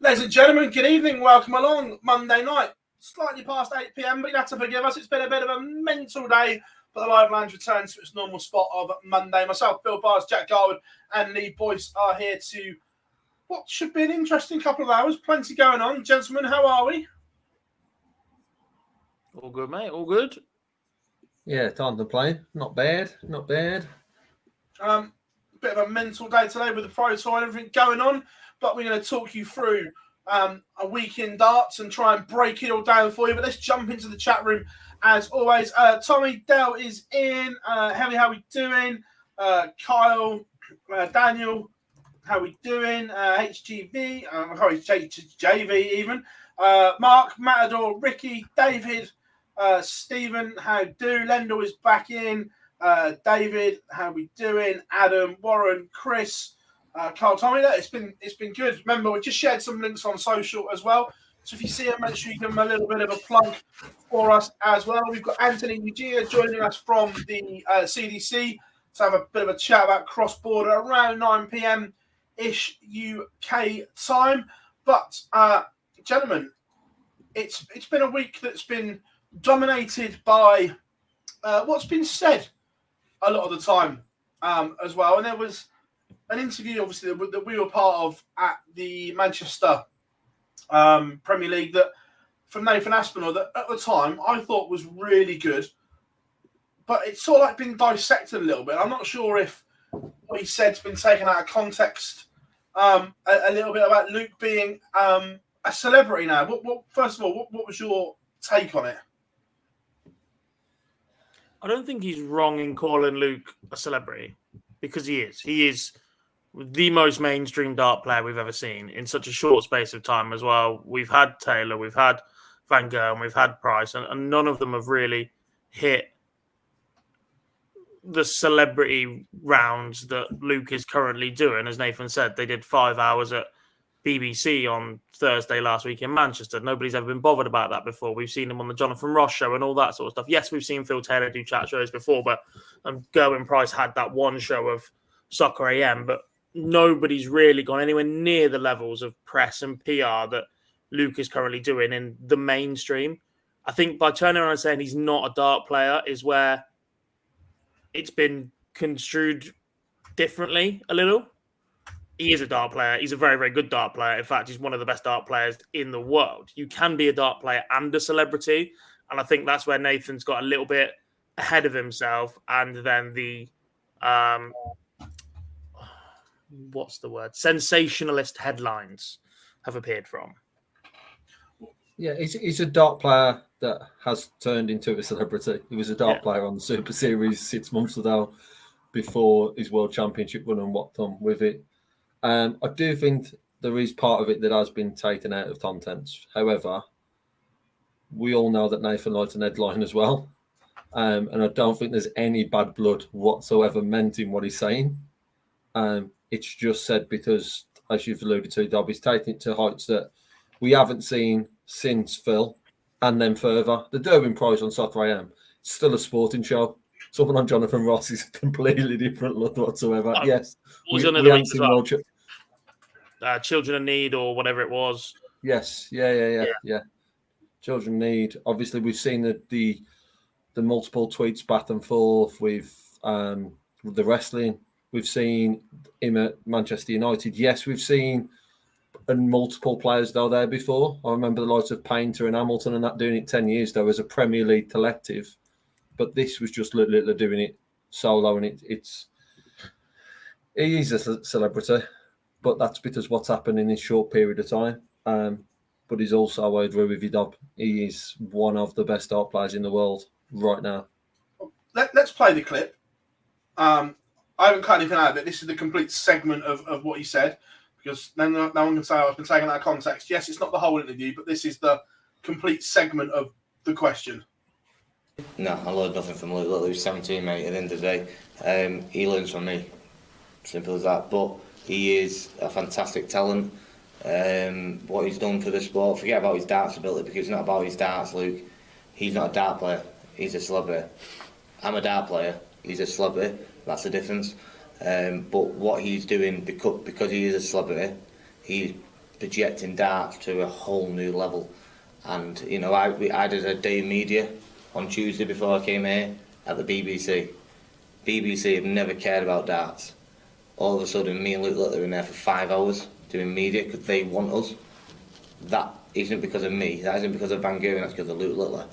Ladies and gentlemen, good evening. Welcome along. Monday night, slightly past 8 p.m, but you have to forgive us. It's been a bit of a mental day, but the Live Lounge returns to its normal spot of Monday. Myself, Bill Barnes, Jack Garwood, and Lee Boyce are here to what should be an interesting couple of hours. Plenty going on. Gentlemen, how are we? All good, mate. All good. Yeah, time to play. Not bad. Not bad. Bit of a mental day today with the Pro Tour and everything going on, but we're going to talk you through a week in darts and try and break it all down for you. But let's jump into the chat room as always. Tommy Dell is in. Heavy, how we doing? Kyle, Daniel, how we doing? HGV, JV even. Mark, Matador, Ricky, David, Stephen, how do? Lendl is back in. David, how we doing? Adam, Warren, Chris, Carl, Tommy. It's been good. Remember, we just shared some links on social as well. So if you see it, make sure you give them a little bit of a plug for us as well. We've got Anthony Eugenia joining us from the CDC to have a bit of a chat about cross-border around 9 p.m-ish UK time. But, gentlemen, it's been a week that's been dominated by what's been said a lot of the time as well. And there was an interview, obviously, that we were part of at the Manchester Premier League that from Nathan Aspinal that at the time I thought was really good. But it's sort of like been dissected a little bit. I'm not sure if what he said's been taken out of context a little bit about Luke being a celebrity now. First of all, what was your take on it? I don't think he's wrong in calling Luke a celebrity because he is. He is the most mainstream dart player we've ever seen in such a short space of time as well. We've had Taylor, we've had Van Gogh, and we've had Price, and none of them have really hit the celebrity rounds that Luke is currently doing. As Nathan said, they did 5 hours at BBC on Thursday last week in Manchester. Nobody's ever been bothered about that before. We've seen him on the Jonathan Ross show and all that sort of stuff. Yes, we've seen Phil Taylor do chat shows before, but Go and Price had that one show of Soccer AM, but nobody's really gone anywhere near the levels of press and PR that Luke is currently doing in the mainstream. I think by turning around and saying he's not a dart player is where it's been construed differently a little. He is a dart player. He's a very, very good dart player. In fact, he's one of the best dart players in the world. You can be a dart player and a celebrity. And I think that's where Nathan's got a little bit ahead of himself. And then the, sensationalist headlines have appeared from. Yeah, he's a dart player that has turned into a celebrity. He was a dart player on the Super Series 6 months ago before his World Championship run and what done with it. I do think there is part of it that has been taken out of context. However, we all know that Nathan likes an headline as well. And I don't think there's any bad blood whatsoever meant in what he's saying. It's just said because, as you've alluded to, Dobby's taking it to heights that we haven't seen since Phil. And then further, the Durbin Prize on Soccer AM, it's still a sporting show. Someone on Jonathan Ross is completely different look whatsoever. Yes. We haven't seen Children in Need or whatever it was. Yes. Yeah. Children in Need. Obviously, we've seen the multiple tweets back and forth with the wrestling. We've seen him at Manchester United. Yes, we've seen multiple players though there before. I remember the likes of Painter and Hamilton and that doing it 10 years ago as a Premier League collective. But this was just little doing it solo, and he's a celebrity, but that's because what's happened in this short period of time. But he's also, I agree with you, Dob. He is one of the best dart players in the world right now. Let's play the clip. I haven't cut anything out of it. This is the complete segment of what he said, because then no one can say I've been taken out of context. Yes, it's not the whole interview, but this is the complete segment of the question. No, I learned nothing from Luke. Look, he was 17, mate, at the end of the day. He learns from me. Simple as that. But he is a fantastic talent. What he's done for the sport, forget about his darts ability, because it's not about his darts, Luke. He's not a dart player. He's a celebrity. I'm a dart player. He's a celebrity. That's the difference. But what he's doing, because he is a celebrity, he's projecting darts to a whole new level. And you know, I did a day of media on Tuesday before I came here at the BBC. BBC have never cared about darts. All of a sudden, me and Luke Littler were in there for 5 hours doing media because they want us. That isn't because of me. That isn't because of Van Gogh. That's because of Luke Littler.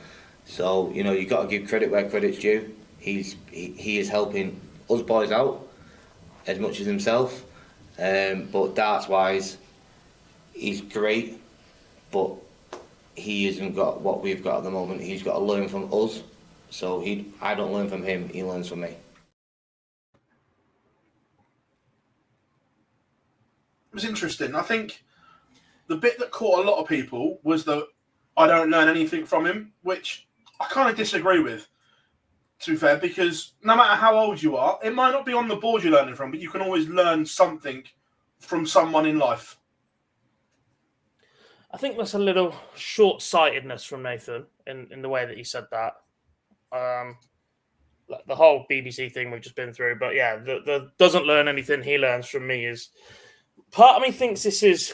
So you know, you got to give credit where credit's due. He is helping us boys out as much as himself. But darts wise, he's great, but he hasn't got what we've got at the moment. He's got to learn from us. So I don't learn from him, he learns from me. It was interesting. I think the bit that caught a lot of people was that I don't learn anything from him, which I kind of disagree with, to be fair, because no matter how old you are, it might not be on the board you're learning from, but you can always learn something from someone in life. I think that's a little short-sightedness from Nathan in the way that he said that. Like the whole BBC thing we've just been through, but yeah, the doesn't learn anything, he learns from me is... Part of me thinks this is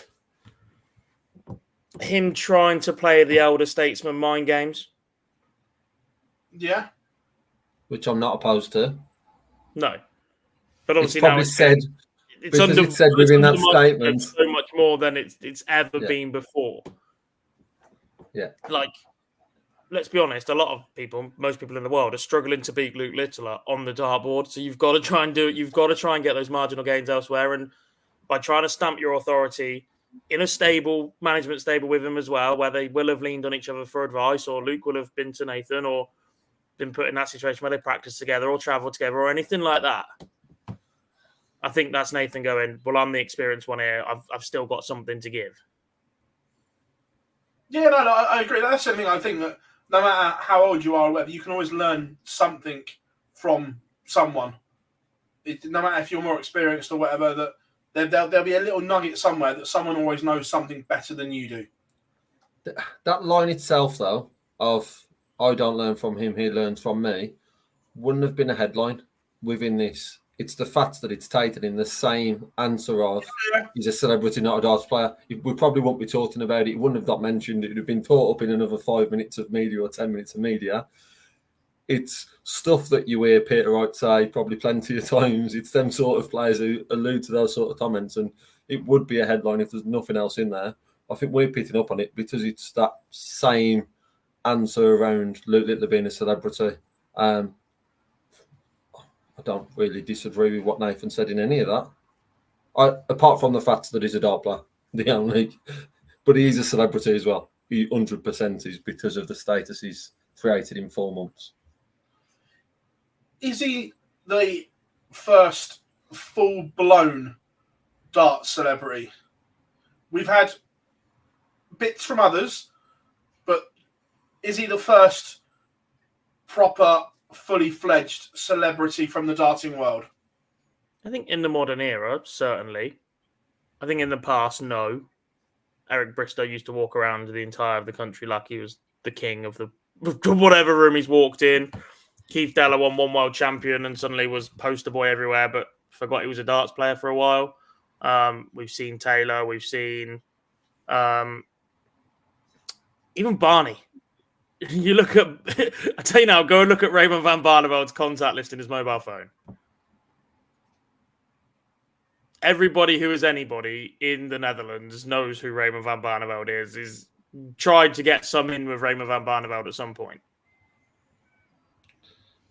him trying to play the elder statesman mind games. Yeah. Which I'm not opposed to. No. But obviously it's probably now said... It's said within that statement so much more than it's ever been before. Yeah. Like, let's be honest, a lot of people, most people in the world, are struggling to beat Luke Littler on the dartboard. So you've got to try and you've got to try and get those marginal gains elsewhere. And by trying to stamp your authority in a stable, management stable with him as well, where they will have leaned on each other for advice, or Luke will have been to Nathan, or been put in that situation where they practice together or travel together or anything like that. I think that's Nathan going, well, I'm the experienced one here. I've still got something to give. Yeah, no, I agree. That's something I think that no matter how old you are or whatever, you can always learn something from someone. No matter if you're more experienced or whatever, that there'll be a little nugget somewhere that someone always knows something better than you do. That line itself, though, of I don't learn from him, he learns from me, wouldn't have been a headline within this. It's the fact that it's taken in the same answer of he's a celebrity, not a darts player. We probably won't be talking about it. It wouldn't have got mentioned. It would have been taught up in another 5 minutes of media or 10 minutes of media. It's stuff that you hear Peter Wright say probably plenty of times. It's them sort of players who allude to those sort of comments, and it would be a headline if there's nothing else in there. I think we're picking up on it because it's that same answer around Luke Littler being a celebrity. I don't really disagree with what Nathan said in any of that. Apart from the fact that he's a dart player, but he is a celebrity as well. He 100% is because of the status he's created in 4 months. Is he the first full-blown darts celebrity? We've had bits from others, but is he the first proper, fully fledged celebrity from the darting world? I think in the modern era, certainly. I think in the past, no. Eric Bristow used to walk around the entire of the country like he was the king of the whatever room he's walked in. Keith Deller won one world champion and suddenly was poster boy everywhere, but forgot he was a darts player for a while. We've seen Taylor. We've seen even Barney. You look at, I tell you now, go and look at Raymond van Barneveld's contact list in his mobile phone. Everybody who is anybody in the Netherlands knows who Raymond van Barneveld is tried to get some in with Raymond van Barneveld at some point.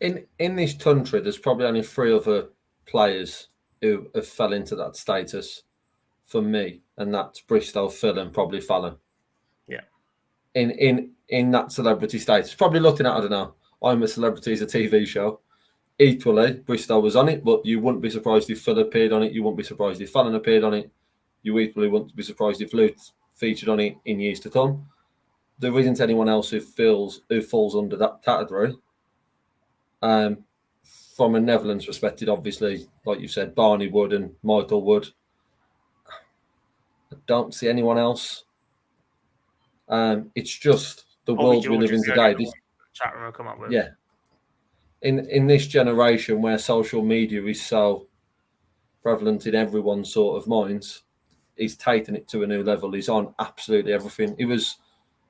In this country, there's probably only 3 other players who have fell into that status for me, and that's Bristow, Phil, and probably Fallon. Yeah. In that celebrity status, probably looking at, I don't know, I'm a Celebrity is a TV show. Equally, Bristow was on it, but you wouldn't be surprised if Phil appeared on it. You wouldn't be surprised if Fallon appeared on it. You equally wouldn't be surprised if Luke featured on it in years to come. There isn't anyone else who falls under that category. From a Netherlands perspective, obviously, like you said, Barney would and Michael would. I don't see anyone else. It's just the world we live in today. This chat room will come up with. Yeah. In this generation where social media is so prevalent in everyone's sort of minds, he's taken it to a new level. He's on absolutely everything.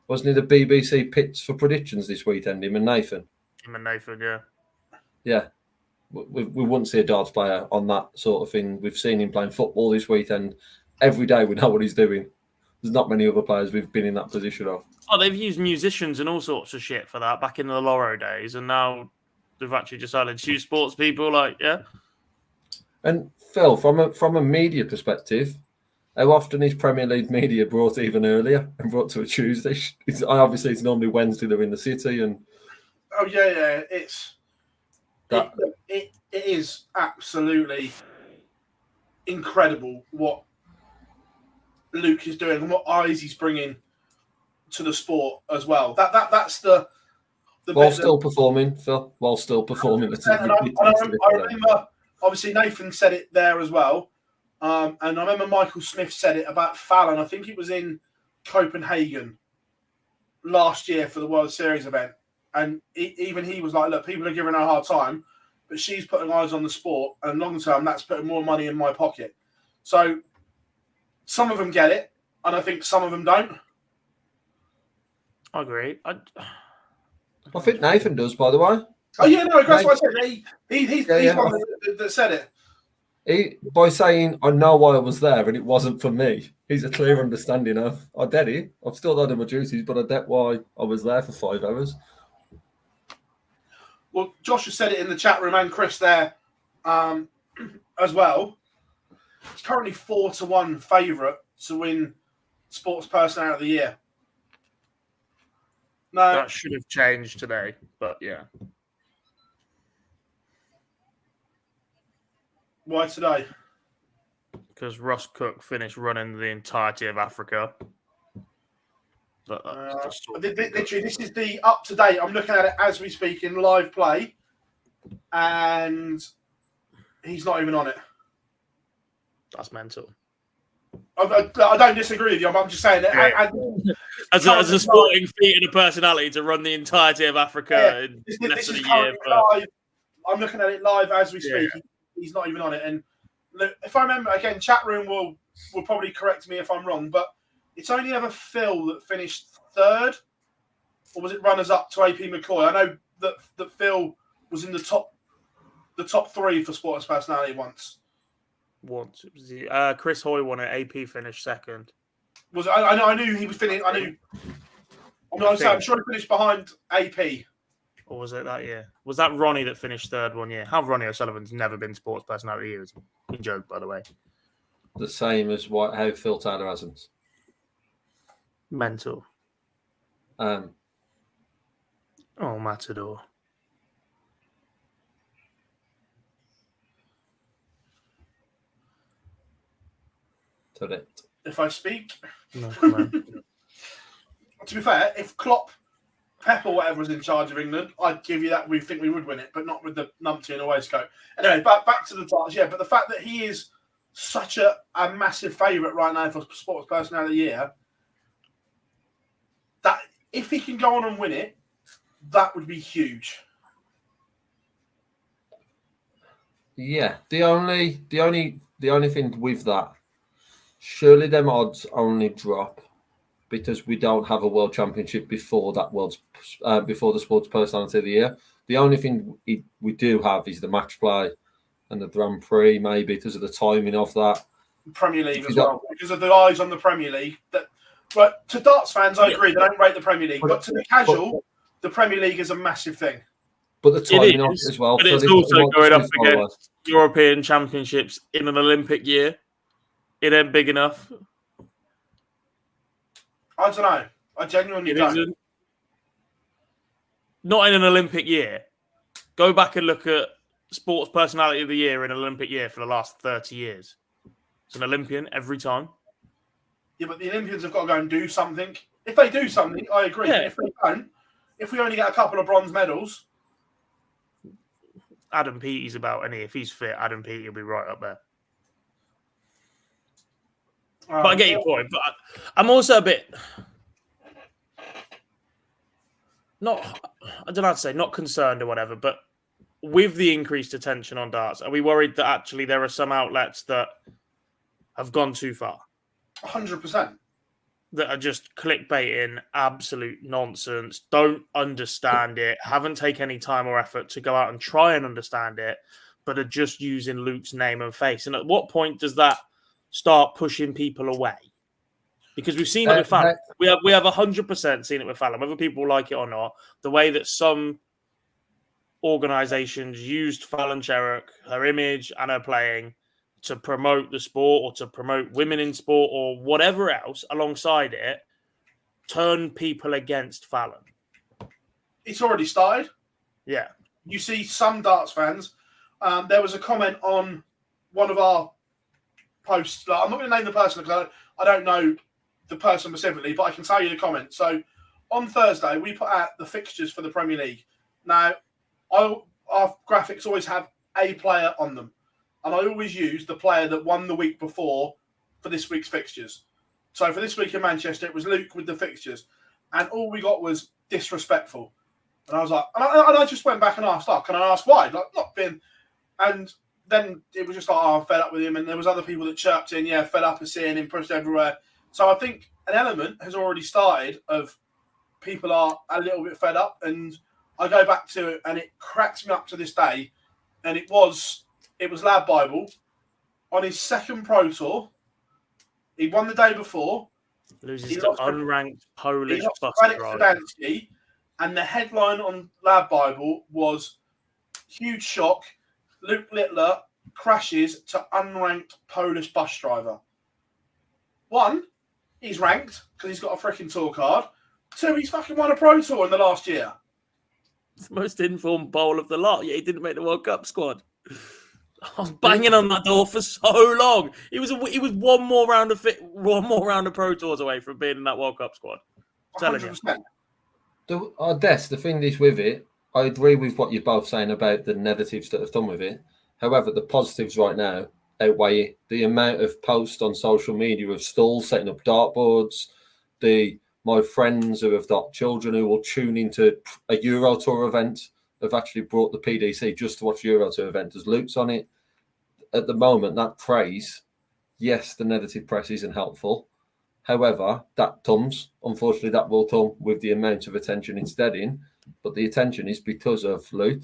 Wasn't he the BBC pits for predictions this weekend? Him and Nathan. Yeah. Yeah. We wouldn't see a darts player on that sort of thing. We've seen him playing football this weekend. Every day we know what he's doing. There's not many other players we've been in that position of. Oh, they've used musicians and all sorts of shit for that back in the Loro days, and now they've actually decided to use sports people. And Phil, from a media perspective, how often is Premier League media brought even earlier and brought to a Tuesday? Obviously, it's normally Wednesday. They're in the city, and it is absolutely incredible what Luke is doing and what eyes he's bringing to the sport as well. That's the while still performing, Phil. While still performing, I remember. Obviously, Nathan said it there as well. And I remember Michael Smith said it about Fallon. I think it was in Copenhagen last year for the World Series event. And even he was like, look, people are giving her a hard time, but she's putting eyes on the sport. And long term, that's putting more money in my pocket. So some of them get it, and I think some of them don't. I agree. I think Nathan does, by the way. Oh, yeah, no, that's what I said. He's one that said it. By saying, I know why I was there and it wasn't for me, he's a clear understanding of, I did it. I've still done my duties, but I get why I was there for 5 hours. Well, Josh has said it in the chat room and Chris there as well. He's currently 4-1 favourite to win Sports Personality of the Year. No, that should have changed today, but yeah. Why today? Because Ross Cook finished running the entirety of Africa. Literally, this is the up to date. I'm looking at it as we speak in live play, and he's not even on it. That's mental. I don't disagree with you. I'm just saying that as a sporting feat and a personality to run the entirety of Africa in less than a year. Live. I'm looking at it live as we speak. Yeah. He's not even on it. And look, if I remember, again, chat room will probably correct me if I'm wrong, but it's only ever Phil that finished third, or was it runners up to AP McCoy? I know that Phil was in the top 3 for Sports Personality once. Once it was Chris Hoy won it. AP finished second. Was it, I knew he was finished. I'm sure he finished behind AP. Or was it that year? Was that Ronnie that finished third one year? How Ronnie O'Sullivan's never been Sports Personality of the Year is a joke, by the way. The same as how Phil Taylor hasn't. Mental. Oh, Matador. Correct. If I speak, no comment. To be fair, if Klopp, Pep or whatever was in charge of England, I'd give you that. We think we would win it, but not with the numpty and a waistcoat. Anyway, back to the darts. Yeah, but the fact that he is such a massive favourite right now for Sports Personality of the Year, that if he can go on and win it, that would be huge. Yeah, the only thing with that, surely them odds only drop because we don't have a World Championship before that before the Sports Personality of the Year. The only thing we do have is the match play and the Grand Prix, maybe because of the timing of that. Premier League as well, because of the eyes on the Premier League. But to darts fans, I agree, they don't rate the Premier League. But to the casual, the Premier League is a massive thing. But the timing of it as well. But it's also going up against European Championships in an Olympic year. It ain't big enough. I don't know. I genuinely don't. Isn't. Not in an Olympic year. Go back and look at Sports Personality of the Year in an Olympic year for the last 30 years. It's an Olympian every time. Yeah, but the Olympians have got to go and do something. If they do something, I agree. Yeah. If they don't, if we only get a couple of bronze medals. Adam Peaty's about, and if he's fit, Adam Peaty will be right up there. But I get your point. But I'm also a bit not concerned or whatever, but with the increased attention on darts, are we worried that actually there are some outlets that have gone too far? 100%. That are just clickbaiting, absolute nonsense, don't understand it, haven't taken any time or effort to go out and try and understand it, but are just using Luke's name and face. And at what point does that start pushing people away? Because we've seen it with Fallon. We have 100% seen it with Fallon, whether people like it or not. The way that some organisations used Fallon Sherrock, her image and her playing, to promote the sport or to promote women in sport or whatever else alongside it, turn people against Fallon. It's already started. Yeah. You see some darts fans. There was a comment on one of our posts. Like, I'm not going to name the person because I don't know the person specifically, but I can tell you the comment. So on Thursday, we put out the fixtures for the Premier League. Now, our graphics always have a player on them. And I always use the player that won the week before for this week's fixtures. So for this week in Manchester, it was Luke with the fixtures. And all we got was disrespectful. And I was like, and I just went back and asked, can I ask why? Like, not been. And then it was just like, I'm fed up with him. And there was other people that chirped in, fed up of seeing him pushed everywhere. So I think an element has already started of people are a little bit fed up. And I go back to it and it cracks me up to this day. And it was Lad Bible on his second Pro Tour. He won the day before. Loses to unranked Polish bus driver. And the headline on Lad Bible was huge shock. Luke Littler crashes to unranked Polish bus driver. One, he's ranked because he's got a freaking tour card. Two, he's fucking won a Pro Tour in the last year. It's the most informed bowl of the lot. Yeah, he didn't make the World Cup squad. I was banging on that door for so long. He was one more round of Pro Tours away from being in that World Cup squad. 100%. The thing is with it, I agree with what you're both saying about the negatives that have done with it. However, the positives right now outweigh it. The amount of posts on social media of stalls setting up dartboards, my friends who have got children who will tune into a Euro Tour event have actually brought the PDC just to watch Euro Tour event. There's Luke's on it. At the moment, that praise, yes, the negative press isn't helpful. However, unfortunately, that will come with the amount of attention it's getting. But the attention is because of Luke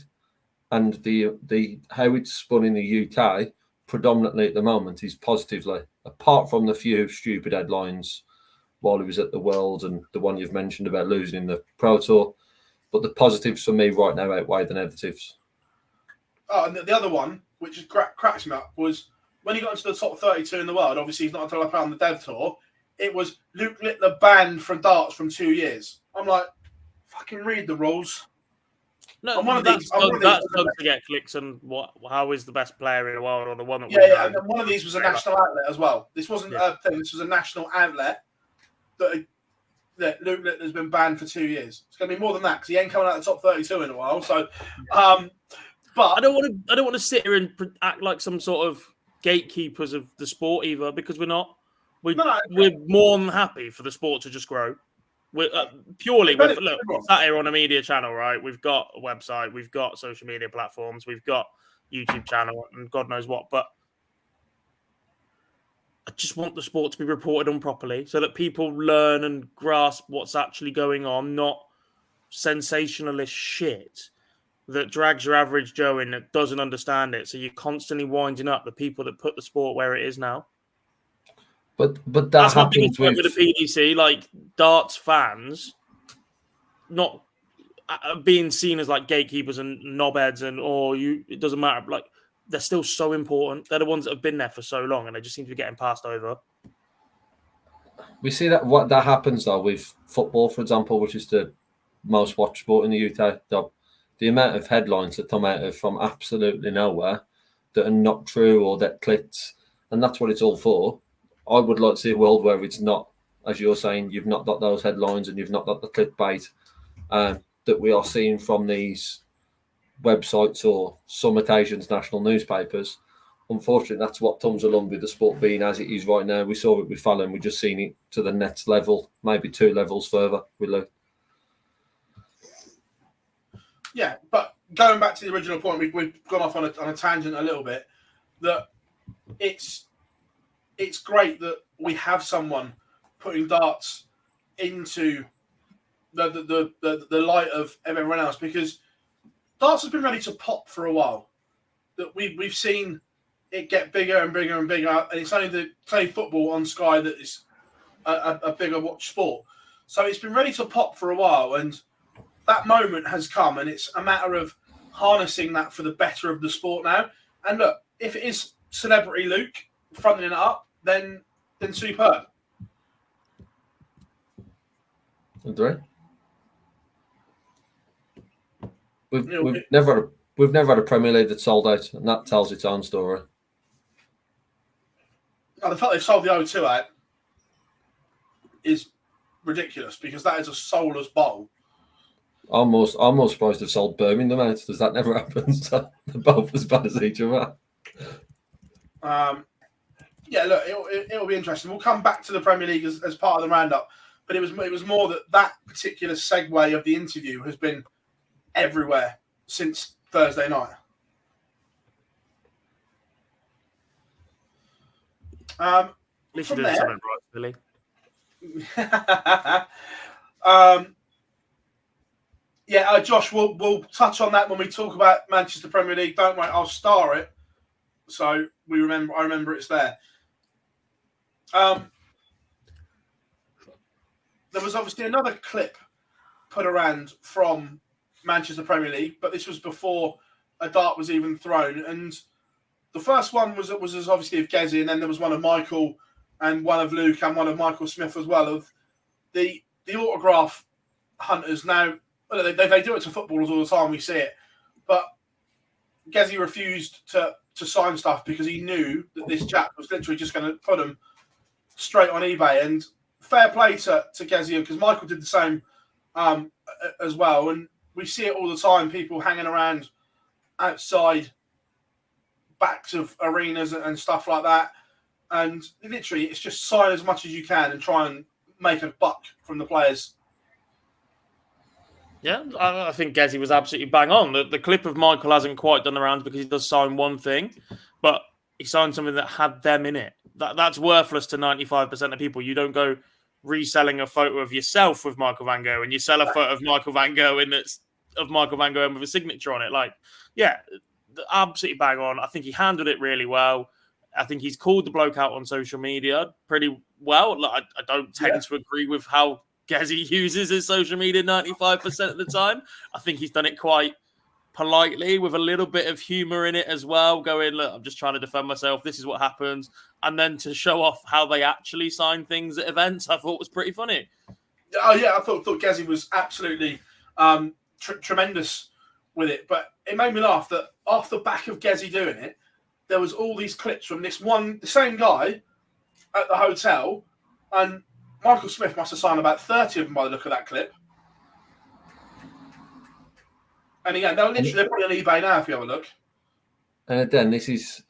and the how it's spun in the UK predominantly at the moment is positively, apart from the few stupid headlines while he was at the World and the one you've mentioned about losing the Pro Tour. But the positives for me right now outweigh the negatives. Oh, and the other one, which cracks me up, was when he got into the top 32 in the world, obviously he's not until I played on the Dev Tour, it was Luke Littler banned from darts from 2 years. I'm like, fucking read the rules. No, that's to get clicks and how is the best player in the world or the one that and one of these was a national outlet as well. This wasn't a thing, this was a national outlet that Luke Littler's been banned for 2 years. It's going to be more than that because he ain't coming out of the top 32 in a while. So, but I don't want to sit here and act like some sort of gatekeepers of the sport either, because we're not. We're more than happy for the sport to just grow. We're purely we're sat here on a media channel, right? We've got a website, we've got social media platforms, we've got YouTube channel, and God knows what. But I just want the sport to be reported on properly so that people learn and grasp what's actually going on, not sensationalist shit that drags your average Joe in that doesn't understand it. So you're constantly winding up the people that put the sport where it is now. But that's my biggest point with the PDC. Like darts fans, not being seen as like gatekeepers and knobheads and it doesn't matter. Like they're still so important. They're the ones that have been there for so long, and they just seem to be getting passed over. We see that what that happens though with football, for example, which is the most watched sport in the UK. The amount of headlines that come out of from absolutely nowhere that are not true or that clicked, and that's what it's all for. I would like to see a world where it's not, as you're saying, you've not got those headlines and you've not got the clickbait that we are seeing from these websites or some occasions national newspapers. Unfortunately, that's what comes along with the sport being as it is right now. We saw it with Fallon. We've just seen it to the next level, maybe 2 levels further with Luke. Yeah, but going back to the original point, we've gone off on a tangent a little bit. That it's great that we have someone putting darts into the light of everyone else, because darts has been ready to pop for a while. That we've seen it get bigger and bigger and bigger, and it's only the play football on Sky that is a bigger watch sport. So it's been ready to pop for a while, and that moment has come, and it's a matter of harnessing that for the better of the sport now. And look, if it is Celebrity Luke fronting it up, then superb. Andre? We've never had a Premier League that sold out, and that tells its own story. Now, the fact they've sold the O2 out is ridiculous, because that is a soulless bowl. I'm more surprised they've sold Birmingham out, because that never happens. They're both as bad as each other. Yeah, look, it'll be interesting. We'll come back to the Premier League as part of the roundup, but it was more that particular segue of the interview has been everywhere since Thursday night. At least you did something right, Billy. Josh, we'll touch on that when we talk about Manchester Premier League. Don't worry, I'll star it, so I remember it's there. There was obviously another clip put around from Manchester Premier League, but this was before a dart was even thrown. And the first one was obviously of Gezi, and then there was one of Michael and one of Luke and one of Michael Smith as well, of the autograph hunters. Now, they do it to footballers all the time, we see it, but Gezi refused to sign stuff because he knew that this chap was literally just going to put them straight on eBay. And fair play to Gezi, because Michael did the same as well. And we see it all the time, people hanging around outside backs of arenas and stuff like that. And literally, it's just sign as much as you can and try and make a buck from the players. Yeah, I think Gezi was absolutely bang on. The clip of Michael hasn't quite done the rounds because he does sign one thing, but he signed something that had them in it. That's worthless to 95% of people. You don't go reselling a photo of yourself with Michael van Gogh and you sell a photo of Michael van Gogh of Michael van Gogh with a signature on it. Like, yeah, absolutely bang on. I think he handled it really well. I think he's called the bloke out on social media pretty well. Like, I don't tend to agree with how Gezi uses his social media 95% of the time. I think he's done it quite politely with a little bit of humor in it as well, going, look, I'm just trying to defend myself. This is what happens. And then to show off how they actually sign things at events, I thought was pretty funny. Oh, yeah, I thought Gezi was absolutely tremendous with it. But it made me laugh that off the back of Gezi doing it, there was all these clips from the same guy at the hotel, and Michael Smith must have signed about 30 of them by the look of that clip. And again, they're probably on eBay now if you have a look. And again, this is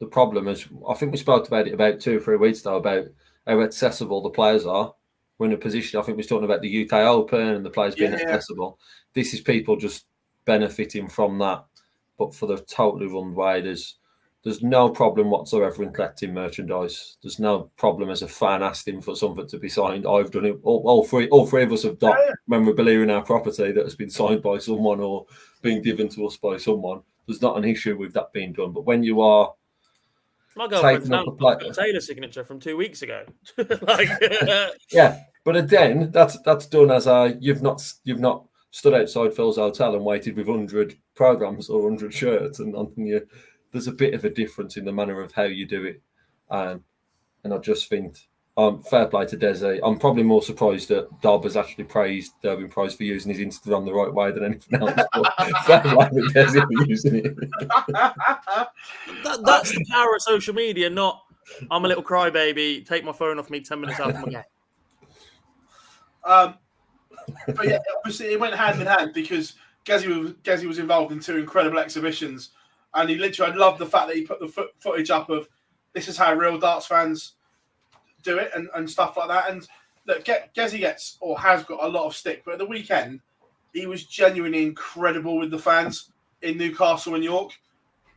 the problem. As I think we spoke about it about 2 or 3 weeks ago, about how accessible the players are. We're in a position, I think we were talking about the UK Open and the players being accessible. This is people just benefiting from that. But for the totally run way, there's no problem whatsoever in collecting merchandise. There's no problem as a fan asking for something to be signed. I've done it. All three of us have got memorabilia in our property that has been signed by someone or been given to us by someone. There's not an issue with that being done. But when you are my girlfriend's now got a Taylor signature from 2 weeks ago. Yeah, but again, that's done as you've not stood outside Phil's hotel and waited with 100 programs or 100 shirts and there's a bit of a difference in the manner of how you do it. And I just think, fair play to Desi. I'm probably more surprised that Dob has actually praised Durbin Price for using his Instagram the right way than anything else. Fair play to Desi for using it. That's the power of social media, not I'm a little crybaby, take my phone off me 10 minutes after my game. But yeah, obviously it went hand in hand because Gezi was involved in 2 incredible exhibitions. And I love the fact that he put the footage up of this is how real darts fans do it and stuff like that. And look, Gezi has got a lot of stick, but at the weekend, he was genuinely incredible with the fans in Newcastle and York.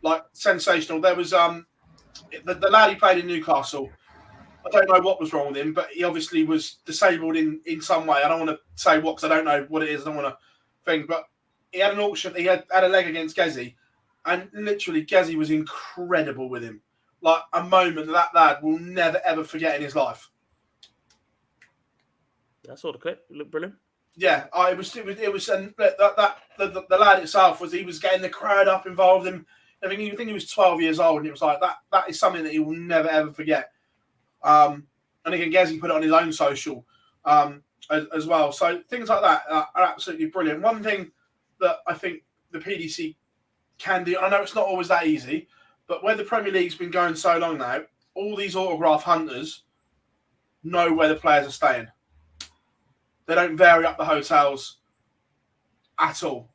Like, sensational. There was the lad he played in Newcastle. I don't know what was wrong with him, but he obviously was disabled in some way. I don't want to say what because I don't know what it is. I don't want to think, but he had an auction. He had a leg against Gezi, and literally Gezi was incredible with him. Like a moment that lad will never ever forget in his life. I saw the clip. It looked brilliant. Yeah, it was, and the lad itself he was getting the crowd up, involved in. I think he was 12 years old, and it was like that. That is something that he will never ever forget. And again, Gezi put it on his own social as well. So things like that are absolutely brilliant. One thing that I think the PDC can do, I know it's not always that easy, but where the Premier League's been going so long now, all these autograph hunters know where the players are staying. They don't vary up the hotels at all.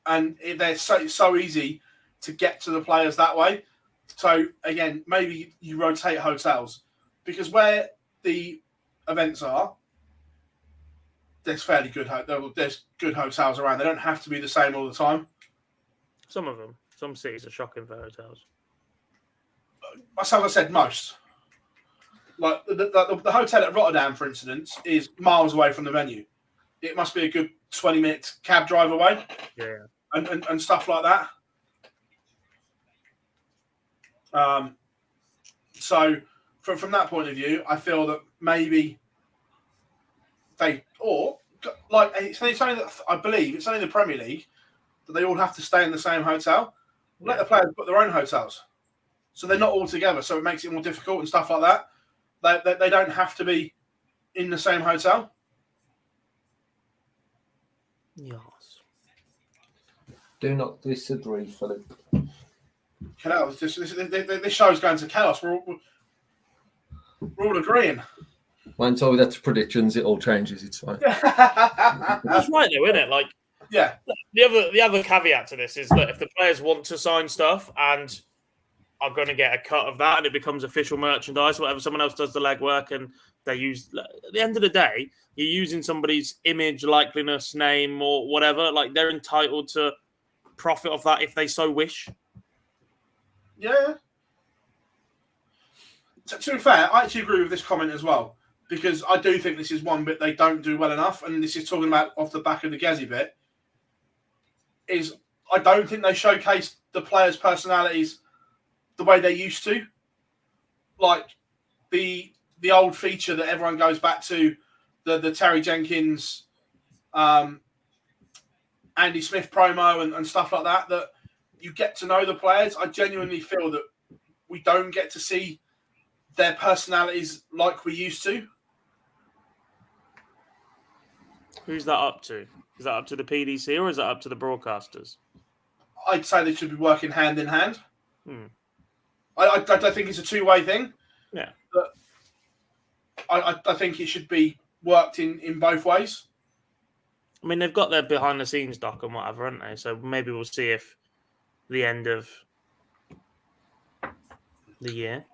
And they're so easy to get to the players that way. So, again, maybe you rotate hotels. Because where the events are, there's fairly good there's good hotels around. They don't have to be the same all the time. Some of them. Some cities are shocking for hotels. As I said, most. Like the hotel at Rotterdam, for instance, is miles away from the venue. It must be a good 20-minute cab drive away. Yeah. And stuff like that. So from that point of view, I feel that maybe it's only that I believe it's only the Premier League that they all have to stay in the same hotel. Let the players put their own hotels, so they're not all together. So it makes it more difficult and stuff like that. They don't have to be in the same hotel. Yes. Do not disagree, Philip. This show's going to chaos. We're all agreeing. Until we get to predictions, it all changes. It's fine. That's right, though, isn't it? Like, yeah. The other caveat to this is that if the players want to sign stuff and are going to get a cut of that, and it becomes official merchandise, whatever, someone else does the legwork, and they use. At the end of the day, you're using somebody's image, likeliness, name, or whatever. Like, they're entitled to profit off that if they so wish. Yeah. To be fair, I actually agree with this comment as well, because I do think this is one bit they don't do well enough, and this is talking about off the back of the Gezi bit, is I don't think they showcase the players' personalities the way they used to. Like the old feature that everyone goes back to, the Terry Jenkins, Andy Smith promo and stuff like that, that you get to know the players. I genuinely feel that we don't get to see their personalities like we used to. Who's that up to? Is that up to the PDC or is that up to the broadcasters? I'd say they should be working hand in hand. I think it's a two-way thing. Yeah. But I think it should be worked in both ways. I mean, they've got their behind-the-scenes doc and whatever, haven't they? So maybe we'll see if the end of the year.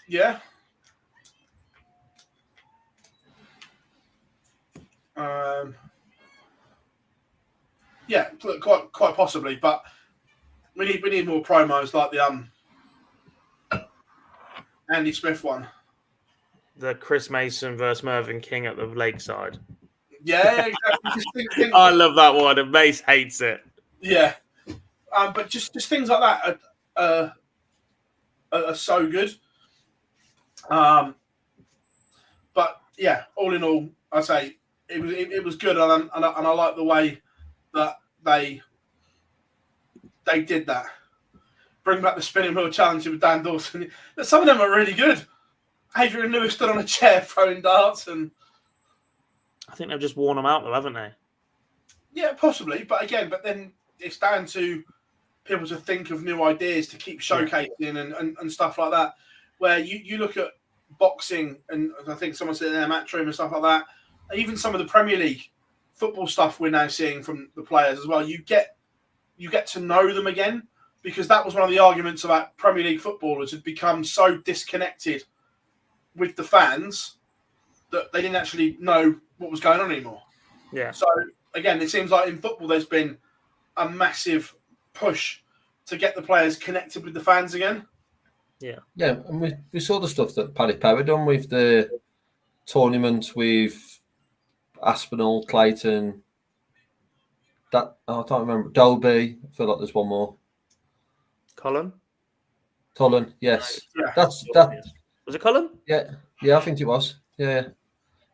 Yeah. Yeah, quite possibly, but we need more promos like the Andy Smith one. The Chris Mason versus Mervyn King at the Lakeside. Yeah, exactly. I love that one, and Mace hates it. Yeah, but just things like that are so good. But yeah, all in all, I say it was good, and I like the way that they did that. Bring back the spinning wheel challenge with Dan Dawson. Some of them are really good. Adrian Lewis stood on a chair throwing darts, and I think they've just worn them out, though, haven't they? Yeah, possibly. But then it's down to people to think of new ideas to keep showcasing and stuff like that. Where you look at boxing, and I think someone said in their match room and stuff like that. Even some of the Premier League football stuff we're now seeing from the players as well. You get to know them again, because that was one of the arguments about Premier League footballers had become so disconnected with the fans that they didn't actually know what was going on anymore. Yeah. So again, it seems like in football there's been a massive push to get the players connected with the fans again. Yeah, and we saw the stuff that Paddy Power done with the tournament with Aspinal, Clayton. I can't remember. Dolby. I feel like there's one more. Cullen. Tullen, yes. Yeah. That's. Was it Cullen? Yeah, I think it was. Yeah.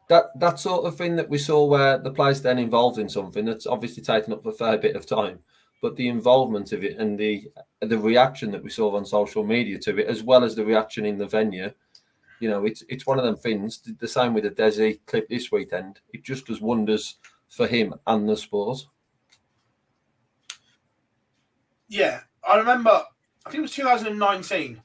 That sort of thing that we saw where the players then involved in something that's obviously taken up a fair bit of time, but the involvement of it and the reaction that we saw on social media to it, as well as the reaction in the venue, it's one of them things. The same with the Desi clip this weekend. It just does wonders for him and the sport. Yeah, I remember. I think it was 2019.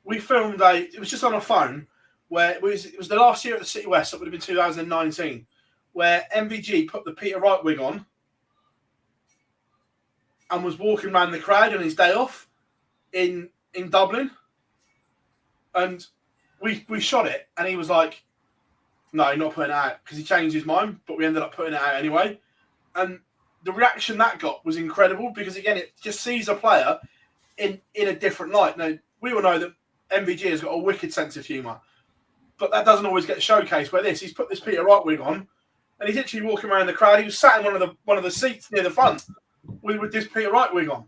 We filmed it was just on a phone, where it was the last year at the City West. So it would have been 2019, where MVG put the Peter Wright wig on and was walking around the crowd on his day off in Dublin, and we shot it, and he was like, "No, you're not putting it out," because he changed his mind. But we ended up putting it out anyway, and the reaction that got was incredible, because again, it just sees a player in a different light. Now, we all know that MVG has got a wicked sense of humour, but that doesn't always get showcased. Where he's put this Peter Wright wig on, and he's literally walking around the crowd. He was sat in one of the seats near the front with this Peter Wright wig on.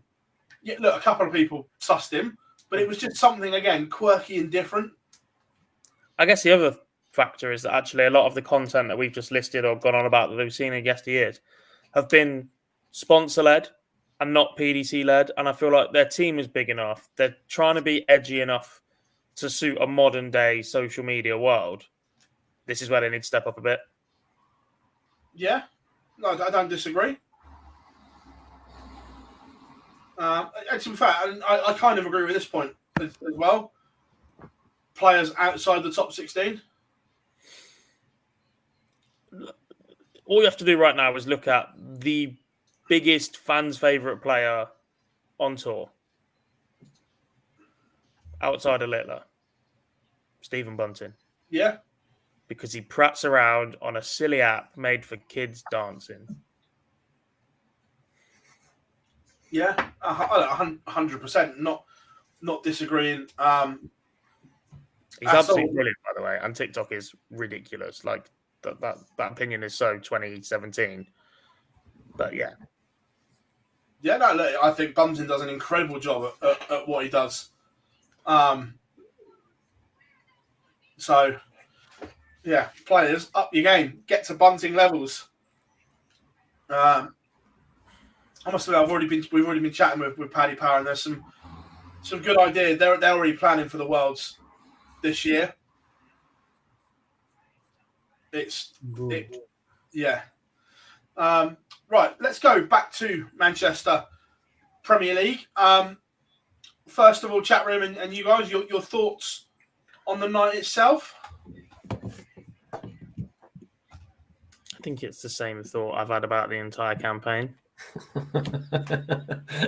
Yeah, look, a couple of people sussed him, but it was just something, again, quirky and different. I guess the other factor is that actually a lot of the content that we've just listed or gone on about that we've seen in yesteryears have been sponsor-led and not PDC-led, and I feel like their team is big enough. They're trying to be edgy enough to suit a modern-day social media world. This is where they need to step up a bit. Yeah, no, I don't disagree. And to be fair, I kind of agree with this point as well. Players outside the top 16. All you have to do right now is look at the biggest fans' favourite player on tour outside of Littler, Stephen Bunting. Yeah. Because he prats around on a silly app made for kids dancing. Yeah, 100%. Not disagreeing. He's absolutely brilliant, by the way, and TikTok is ridiculous. Like that opinion is so 2017. But yeah. Yeah, no, look, I think Bunting does an incredible job at what he does. So, yeah, players, up your game. Get to Bunting levels. I must admit, we've already been chatting with Paddy Power, and there's some good ideas. They're already planning for the Worlds this year. Yeah. Right, let's go back to Manchester Premier League. First of all, chat room and you guys, your thoughts on the night itself? I think it's the same thought I've had about the entire campaign. How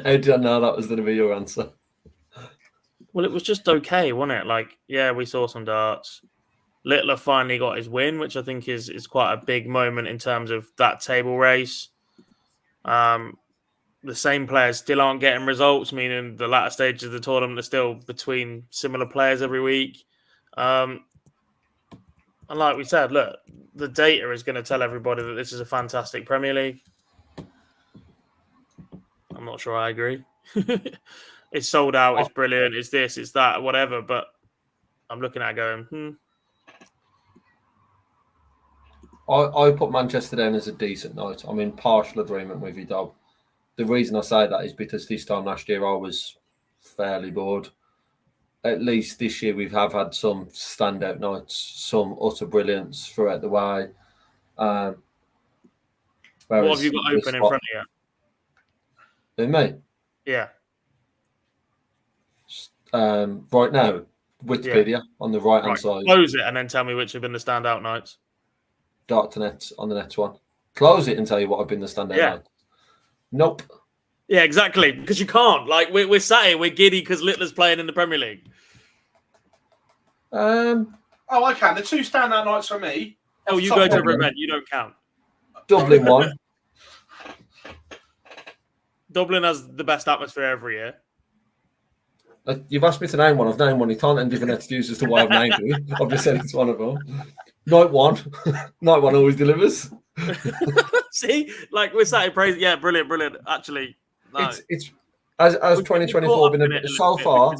did I know that was going to be your answer? Well, it was just okay, wasn't it? Like, yeah, we saw some darts. Littler finally got his win, which I think is quite a big moment in terms of that table race. The same players still aren't getting results, meaning the latter stages of the tournament are still between similar players every week. And like we said, look, the data is going to tell everybody that this is a fantastic Premier League. I'm not sure I agree. It's sold out, it's brilliant, it's this, it's that, whatever. But I'm looking at it going, I put Manchester down as a decent night. I'm in partial agreement with you, Dob. The reason I say that is because this time last year I was fairly bored. At least this year we have had some standout nights, some utter brilliance throughout the way. what have you got open in front of you? Me? Yeah. Right now, Wikipedia on the right-hand side. Close it and then tell me which have been the standout nights. Dart2Net on the next one. Close it and tell you what have been the standout nights. Nope. Yeah, exactly. Because you can't. Like, we're sat here, we're giddy because Littler's playing in the Premier League. I can. The two standout nights for me. Oh, you go to every event. You don't count. Dublin one. Dublin has the best atmosphere every year. You've asked me to name one. I've named one. You can't then give an excuse as to why I've named it. I've just said it's one of them. Night one. Night one always delivers. See, like we're sat in praise. Yeah, brilliant. Actually, no. It's as 2024 been so far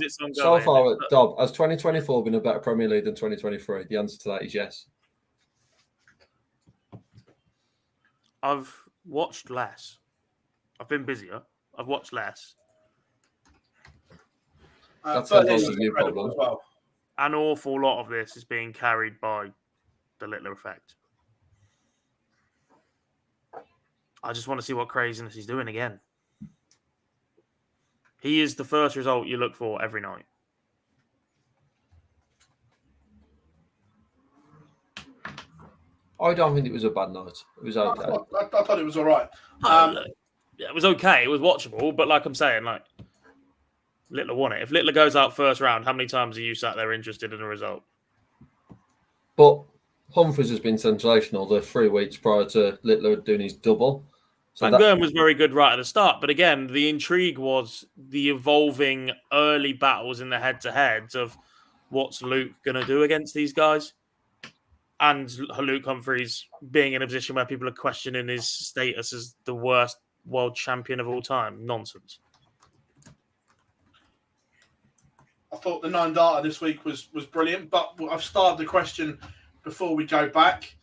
Dob, has 2024 been a better Premier League than 2023? The answer to that is yes. I've watched less. I've been busier. I've watched less. That's a new problem. As well. An awful lot of this is being carried by the Littler effect. I just want to see what craziness he's doing again. He is the first result you look for every night. I don't think it was a bad night. It was okay. I thought it was all right. Yeah, it was okay. It was watchable, but like I'm saying, like Littler won it. If Littler goes out first round, how many times are you sat there interested in a result? But Humphries has been sensational the 3 weeks prior to Littler doing his double. So Van Gogh was very good right at the start, but again, the intrigue was the evolving early battles in the head-to-heads of what's Luke going to do against these guys, and Luke Humphries being in a position where people are questioning his status as the worst world champion of all time. Nonsense. I thought the 9 darter this week was brilliant, but I've started the question before we go back.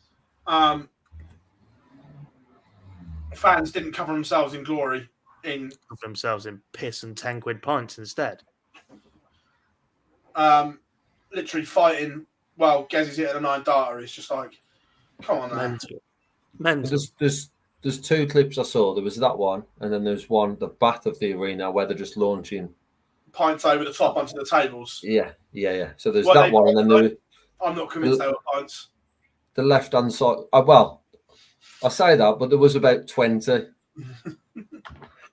Fans didn't cover themselves in glory. Cover themselves in piss and 10 quid pints instead. Literally fighting. Well, Gezzy's hitting a 9 darter. It's just like, come on, man. Mental. There's 2 clips I saw. There was that one, and then there's one the back of the arena where they're just launching pints over the top onto the tables. Yeah. So there's that one, and then I'm not convinced they were pints. The left-hand side. Well, I say that, but there was about 20.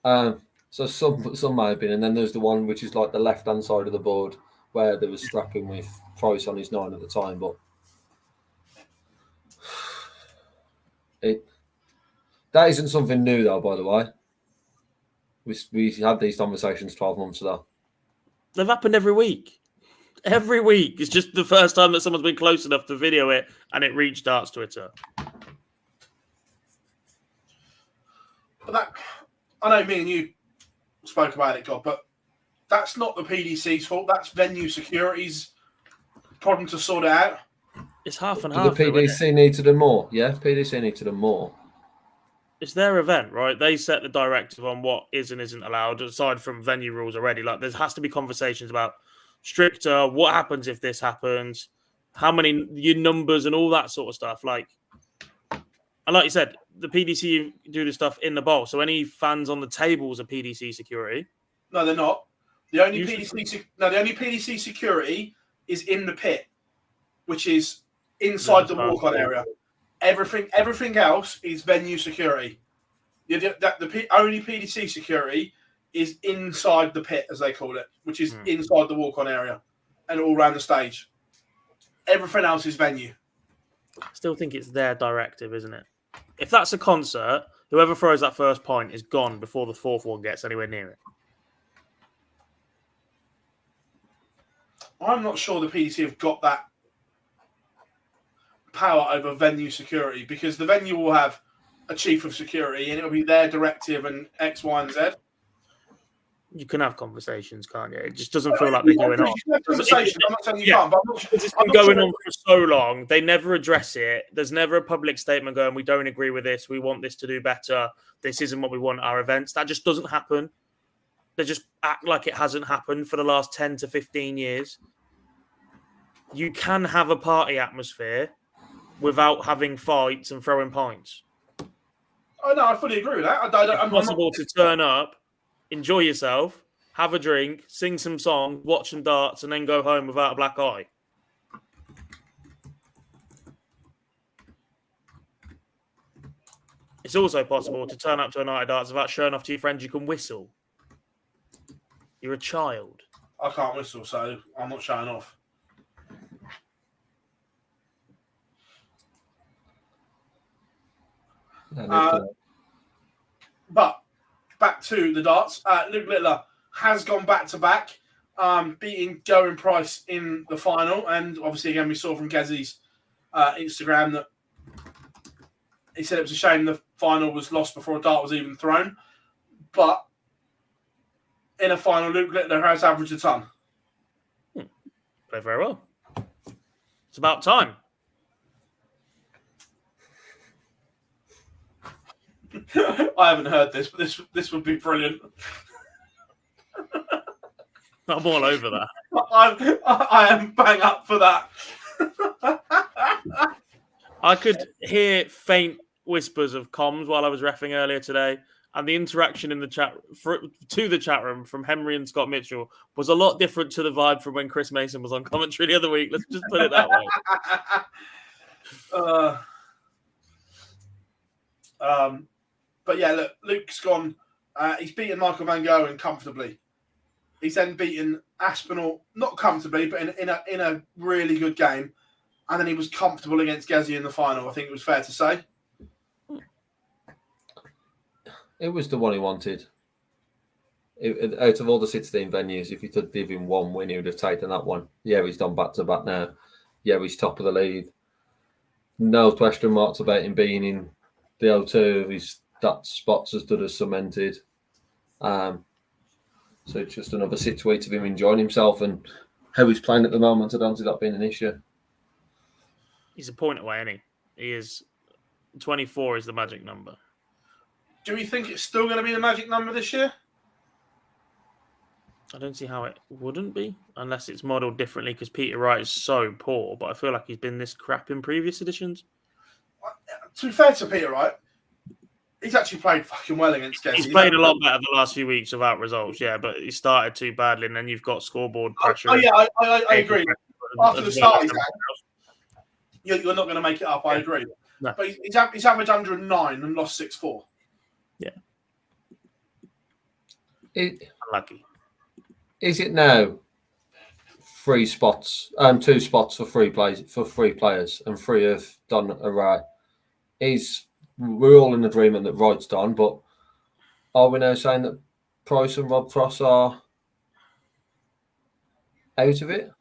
So some might have been, and then there's the one which is like the left-hand side of the board where there was strapping with Price on his 9 at the time. But that isn't something new, though. By the way, we had these conversations 12 months ago. They've happened every week. Every week. It's just the first time that someone's been close enough to video it and it reached Darts Twitter. But that, I know me and you spoke about it, God, but that's not the PDC's fault. That's venue security's problem to sort it out. It's half and half. The PDC need to do more. Yeah, PDC need to do more. It's their event, right? They set the directive on what is and isn't allowed, aside from venue rules already. Like, there has to be conversations about stricter, what happens if this happens, how many your numbers and all that sort of stuff. Like, and like you said, the PDC do the stuff in the bowl. So any fans on the tables are PDC security. No, they're not. The only PDC security is in the pit, which is inside the walk-on area. Everything else is venue security. The only PDC security is inside the pit, as they call it, which is inside the walk-on area and all around the stage. Everything else is venue. I still think it's their directive, isn't it? If that's a concert, whoever throws that first point is gone before the fourth one gets anywhere near it. I'm not sure the PDC have got that power over venue security, because the venue will have a chief of security and it'll be their directive and X, Y, and Z. You can have conversations, can't you? It just doesn't feel like they're going on. I'm not saying you can't, but it's been going on for so long. They never address it. There's never a public statement going, we don't agree with this. We want this to do better. This isn't what we want at our events. That just doesn't happen. They just act like it hasn't happened for the last 10 to 15 years. You can have a party atmosphere without having fights and throwing pints. Oh, no, I fully agree with that. It's possible to turn up, enjoy yourself, have a drink, sing some songs, watch some darts, and then go home without a black eye. It's also possible to turn up to a night of darts without showing off to your friends you can whistle. You're a child. I can't whistle, so I'm not showing off. But back to the darts. Luke Littler has gone back-to-back. beating Gerwyn Price in the final. And obviously, again, we saw from Gezzy's Instagram that he said it was a shame the final was lost before a dart was even thrown. But in a final, Luke Littler has averaged a ton. Played very well. It's about time. I haven't heard this, but this would be brilliant. I'm all over that. I am bang up for that. I could hear faint whispers of comms while I was reffing earlier today, and the interaction in the chat to the chat room from Henry and Scott Mitchell was a lot different to the vibe from when Chris Mason was on commentary the other week. Let's just put it that way. But yeah, look, Luke's gone. He's beaten Michael Van Gogh comfortably. He's then beaten Aspinal, not comfortably, but in a really good game. And then he was comfortable against Gezzy in the final, I think it was fair to say. It was the one he wanted. Out of all the 16 venues, if he could give him one win, he would have taken that one. Yeah, he's done back-to-back now. Yeah, he's top of the league. No question marks about him being in the O2. That spot's as good as cemented. So it's just another 6 weeks of him enjoying himself, and how he's playing at the moment, I don't see that being an issue. He's a point away, isn't he? He is 24 is the magic number. Do we think it's still going to be the magic number this year? I don't see how it wouldn't be, unless it's modelled differently because Peter Wright is so poor, but I feel like he's been this crap in previous editions. To be fair to Peter Wright, he's actually played fucking well against Gezzy. He's played a lot better the last few weeks without results, yeah, but he started too badly, and then you've got scoreboard pressure. Oh yeah, I agree. After the start he's had, you're not going to make it up, I agree. No. But he's averaged 109 and lost 6-4. Yeah. Unlucky. Is it now 3 spots, 2 spots for free players, and 3 have done a right? We're all in agreement that Wright's done, but are we now saying that Price and Rob Cross are out of it?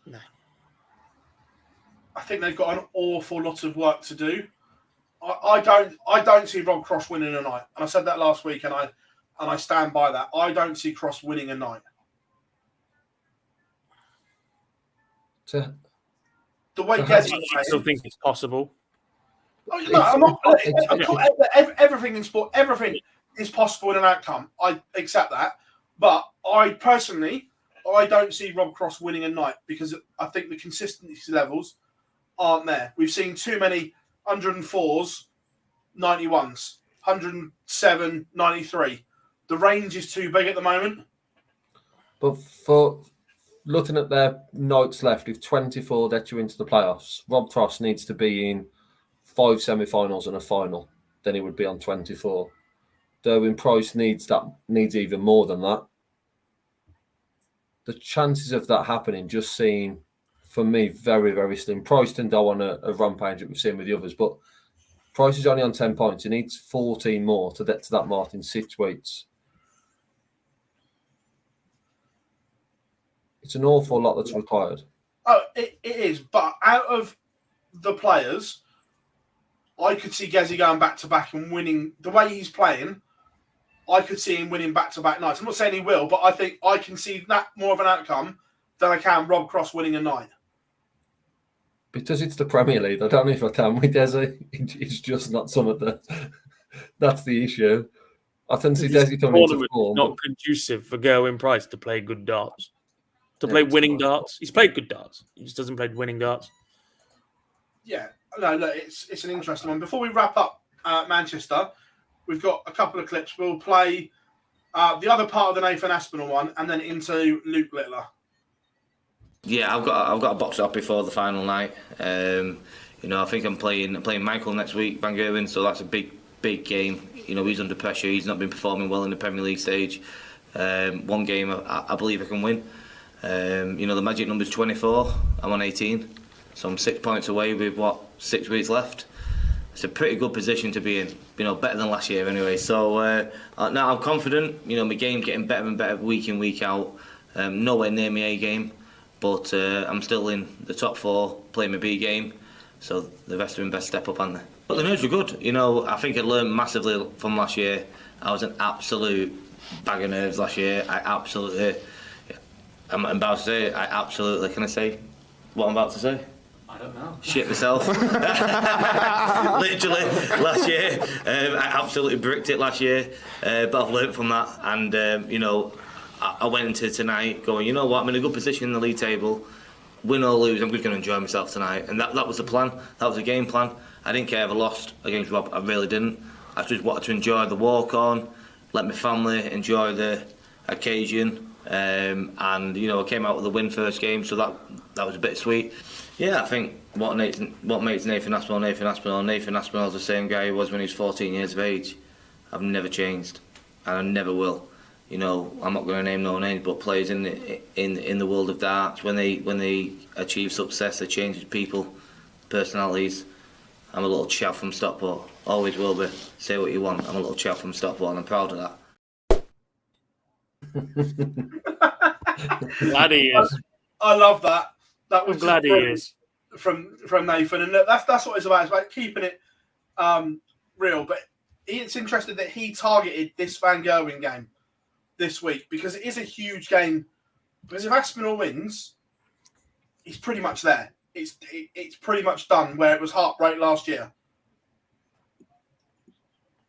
No. I think they've got an awful lot of work to do. I don't see Rob Cross winning a night, and I said that last week, and I stand by that. I don't see Cross winning a night. The way Gezzy I still think it's possible. Oh, no, I'm not. Everything in sport, everything is possible in an outcome. I accept that, but I don't see Rob Cross winning a night because I think the consistency levels aren't there. We've seen too many 104s, 91s, 107, 93. The range is too big at the moment. But for looking at their notes left, if 24 get you into the playoffs, Rob Cross needs to be in 5 semi-finals and a final. Then he would be on 24. Derwin Price needs even more than that. The chances of that happening just seem, for me, very, very slim. Price didn't go on a rampage that we've seen with the others, but Price is only on 10 points. He needs 14 more to get to that mark in 6 weeks. It's an awful lot that's required. Oh, it is. But out of the players, I could see Gezzy going back-to-back and winning. The way he's playing, I could see him winning back-to-back nights. I'm not saying he will, but I think I can see that more of an outcome than I can Rob Cross winning a night. Because it's the Premier League, I don't know if I can with Desi. It's just not something that's the issue. I tend to see Desi coming into form. Not conducive for Gerwyn Price to play good darts. To play winning darts. He's played good darts. He just doesn't play winning darts. Yeah. No, look, it's an interesting one. Before we wrap up Manchester, we've got a couple of clips. We'll play the other part of the Nathan Aspinall one and then into Luke Littler. Yeah, I've got a box up before the final night. I think I'm playing Michael next week, Van Gerwen, so that's a big game. He's under pressure. He's not been performing well in the Premier League stage. One game I believe I can win. The magic number's 24. I'm on 18, so I'm 6 points away with 6 weeks left. it's a pretty good position to be in. Better than last year anyway. So now I'm confident. My game's getting better and better week in, week out. Nowhere near my A game, but I'm still in the top 4, playing my B game. So the rest of them best step up, aren't they? But the nerves were good. I think I learned massively from last year. I was an absolute bag of nerves last year. I'm about to say, can I say what I'm about to say? I don't know. Shit myself. Literally, last year. I absolutely bricked it last year. But I've learnt from that. And, I went into tonight going, you know what, I'm in a good position in the league table. Win or lose, I'm just going to enjoy myself tonight. And that was the plan. That was the game plan. I didn't care if I lost against Rob. I really didn't. I just wanted to enjoy the walk on, let my family enjoy the occasion. And I came out with a win first game, so that was a bit sweet. Yeah, I think what makes Nathan Aspinall is the same guy he was when he was 14 years of age. I've never changed, and I never will. I'm not going to name no names, but players in the world of darts, when they achieve success, they change people, personalities. I'm a little chav from Stockport, always will be. Say what you want. I'm a little chav from Stockport, and I'm proud of that. Glad he is. I love that. That was glad he is from Nathan, and that's what it's about. It's about keeping it real. But it's interesting that he targeted this Van Gerwen game this week because it is a huge game. Because if Aspinall wins, he's pretty much there. It's pretty much done. Where it was heartbreak last year.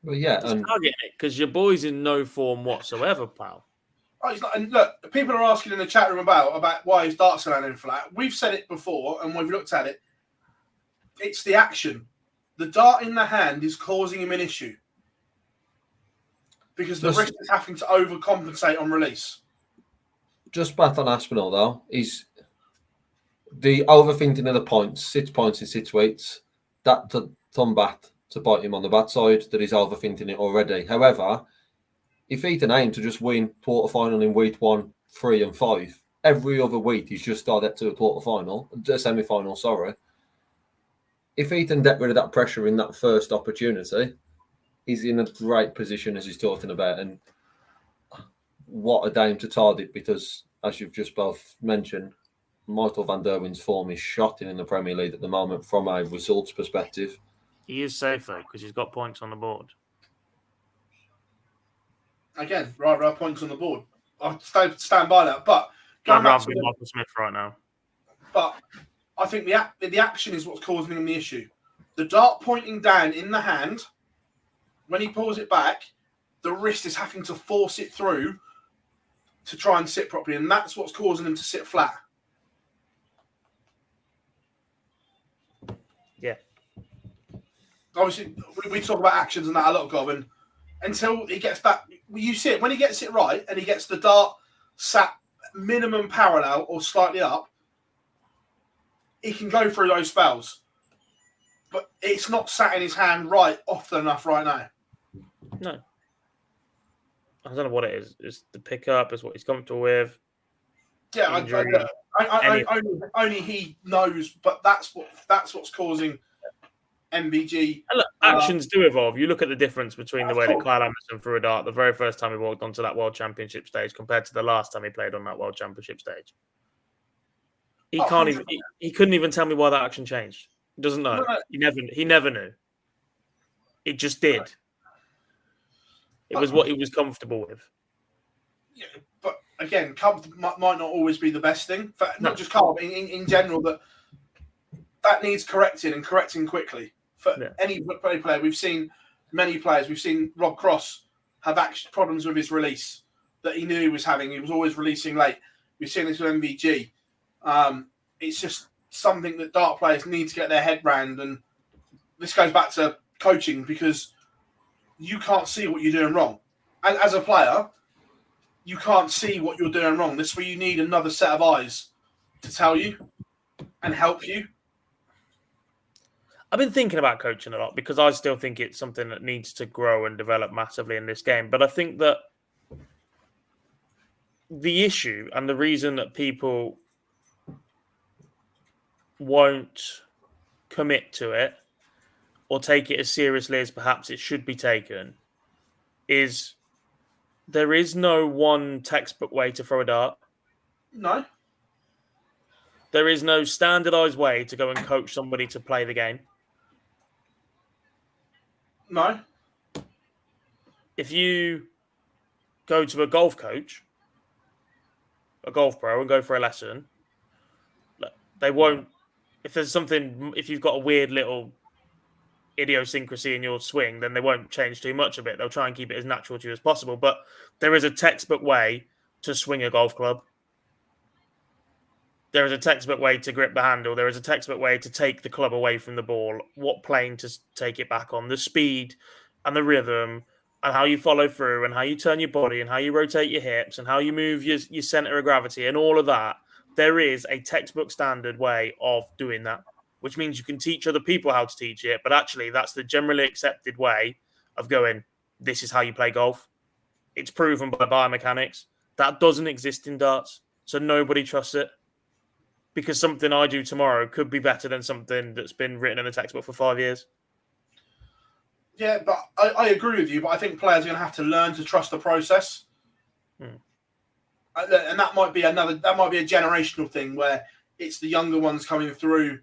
Well, yeah, and targeting it because your boy's in no form whatsoever, pal. Oh, he's not, and look, people are asking in the chat room about why his darts are landing flat. We've said it before, and we've looked at it. It's the action. The dart in the hand is causing him an issue because the wrist is having to overcompensate on release. Just back on Aspinall, though, is the overthinking of the points, 6 points in 6 weeks, that to come back to bite him on the bad side, that he's overthinking it already. However, if he'd an aim to just win quarterfinal in week 1, 3 and 5, every other week he's just started to a semi-final, sorry. If he can get rid of that pressure in that first opportunity, he's in a great position as he's talking about. And what a game to target because, as you've just both mentioned, Michael van Gerwen's form is shocking in the Premier League at the moment from a results perspective. He is safe though because he's got points on the board. Again, right points on the board. I stand by that. But I'd rather be Michael Smith right now. But I think the action is what's causing him the issue. The dart pointing down in the hand, when he pulls it back, the wrist is having to force it through to try and sit properly, and that's what's causing him to sit flat. Yeah. Obviously, we talk about actions and that a lot, Gob, and until he gets that, you see it when he gets it right and he gets the dart sat minimum parallel or slightly up, he can go through those spells. But it's not sat in his hand right often enough right now. No. I don't know what it is. It's the pickup, it's what he's comfortable with. Yeah, only he knows, but that's what's causing MVG. And look, actions do evolve. You look at the difference between the way that Kyle Anderson threw a dart the very first time he walked onto that World Championship stage compared to the last time he played on that World Championship stage. He couldn't even tell me why that action changed. He doesn't know. No. He never knew. It just did. It was what he was comfortable with. Yeah, but again, comfort might not always be the best thing. Not just Carl, but in general, that needs correcting and correcting quickly. For any player, we've seen many players. We've seen Rob Cross have actually problems with his release that he knew he was having. He was always releasing late. We've seen this with MVG. It's just something that dart players need to get their head round. And this goes back to coaching because you can't see what you're doing wrong. And as a player, you can't see what you're doing wrong. This is where you need another set of eyes to tell you and help you. I've been thinking about coaching a lot because I still think it's something that needs to grow and develop massively in this game. But I think that the issue and the reason that people won't commit to it or take it as seriously as perhaps it should be taken is there is no one textbook way to throw a dart. No. There is no standardized way to go and coach somebody to play the game. No. If you go to a golf coach, a golf pro, and go for a lesson, they won't. If there's something, if you've got a weird little idiosyncrasy in your swing, then they won't change too much of it. They'll try and keep it as natural to you as possible. But there is a textbook way to swing a golf club. There is a textbook way to grip the handle. There is a textbook way to take the club away from the ball, what plane to take it back on, the speed and the rhythm, and how you follow through, and how you turn your body, and how you rotate your hips, and how you move your center of gravity, and all of that. There is a textbook standard way of doing that, which means you can teach other people how to teach it, but actually that's the generally accepted way of going, this is how you play golf. It's proven by biomechanics. That doesn't exist in darts, so nobody trusts it. Because something I do tomorrow could be better than something that's been written in a textbook for 5 years. Yeah, but I agree with you, but I think players are going to have to learn to trust the process. And that might be a generational thing where it's the younger ones coming through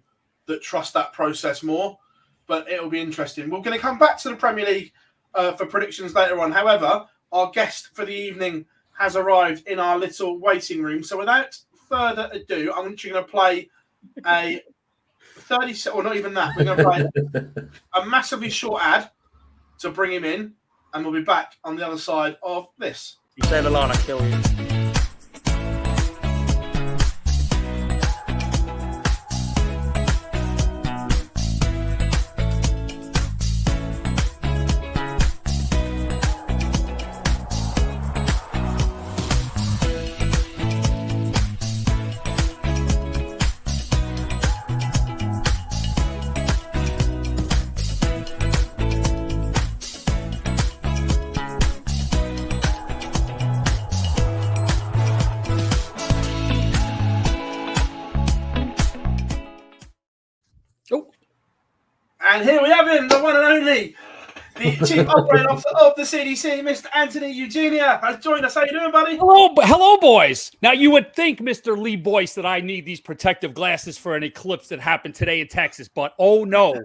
that trust that process more. But it'll be interesting. We're going to come back to the Premier League for predictions later on. However, our guest for the evening has arrived in our little waiting room. So without further ado, I'm actually going to play a 30, or not even that. We're going to play a massively short ad to bring him in, and we'll be back on the other side of this. You say the line, I kill you. And here we have him, the one and only, the chief operating officer of the CDC, Mr. Anthony Eugenia, has joined us. How you doing, buddy? Hello, boys. Now, you would think, Mr. Lee Boyce, that I need these protective glasses for an eclipse that happened today in Texas, but oh no.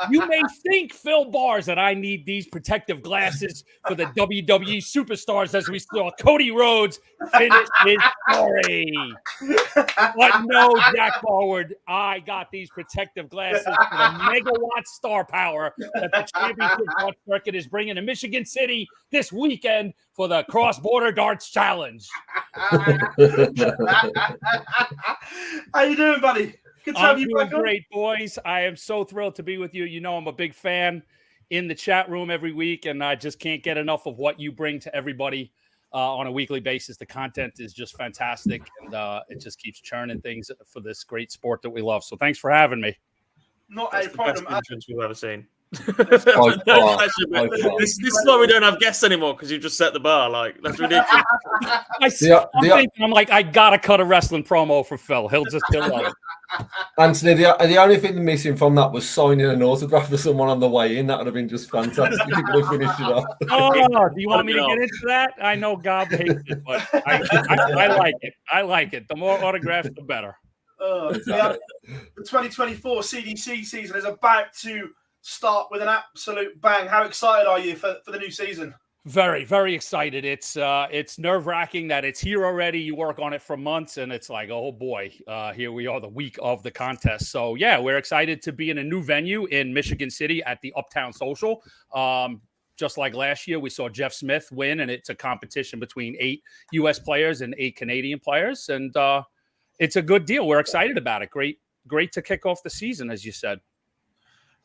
You may think, Phil Bars, that I need these protective glasses for the WWE superstars as we saw Cody Rhodes finish his story. But no, Jack Forward, I got these protective glasses for the megawatt star power that the championship dart circuit is bringing to Michigan City this weekend for the cross-border darts challenge. How you doing, buddy? Good to have you back on. Great, boys. I am so thrilled to be with you. You know I'm a big fan in the chat room every week, and I just can't get enough of what you bring to everybody on a weekly basis. The content is just fantastic, and it just keeps churning things for this great sport that we love. So thanks for having me. Not That's a the problem. best entrance we've ever seen. By far. This is why we don't have guests anymore, because you just set the bar. Like, that's ridiculous. I'm like, I gotta cut a wrestling promo for Phil. He'll love it. Anthony, the only thing missing from that was signing an autograph for someone on the way in. That would have been just fantastic if you could have finished it off. Oh, do you want me to get into that? I know Gob hates it, but I like it. I like it. The more autographs, the better. The 2024 CDC season is about to start with an absolute bang. How excited are you for the new season? Very, very excited. It's nerve-wracking that it's here already. You work on it for months, and it's like, oh boy, here we are, the week of the contest. So yeah, we're excited to be in a new venue in Michigan City at the Uptown Social. Just like last year, we saw Jeff Smith win, and it's a competition between 8 U.S. players and 8 Canadian players, and it's a good deal. We're excited about it. Great to kick off the season, as you said.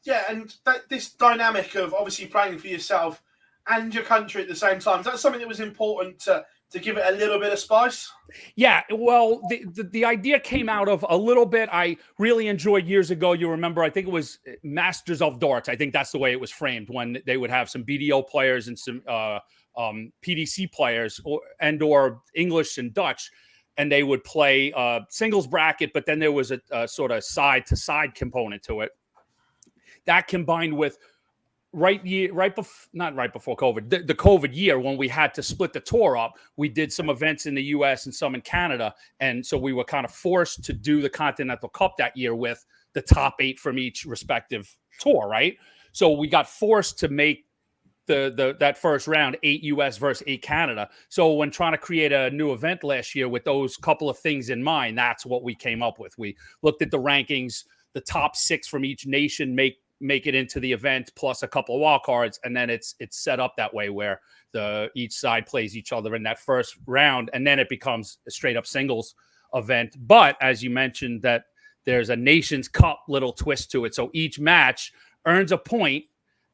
Yeah, and this dynamic of obviously playing for yourself and your country at the same time, is that something that was important to give it a little bit of spice? Yeah, well, the idea came out of a little bit. I really enjoyed years ago. You remember, I think it was Masters of Darts. I think that's the way it was framed, when they would have some BDO players and some PDC players or English and Dutch, and they would play singles bracket, but then there was a sort of side-to-side component to it. that combined with not right before COVID, the COVID year when we had to split the tour up, we did some events in the US and some in Canada. And so we were kind of forced to do the Continental Cup that year with the top 8 from each respective tour, right? So we got forced to make that first round 8 US versus 8 Canada. So when trying to create a new event last year with those couple of things in mind, that's what we came up with. We looked at the rankings, the top 6 from each nation make it into the event plus a couple of wild cards, and then it's set up that way where each side plays each other in that first round, and then it becomes a straight up singles event. But as you mentioned, that there's a Nations Cup little twist to it, so each match earns a point.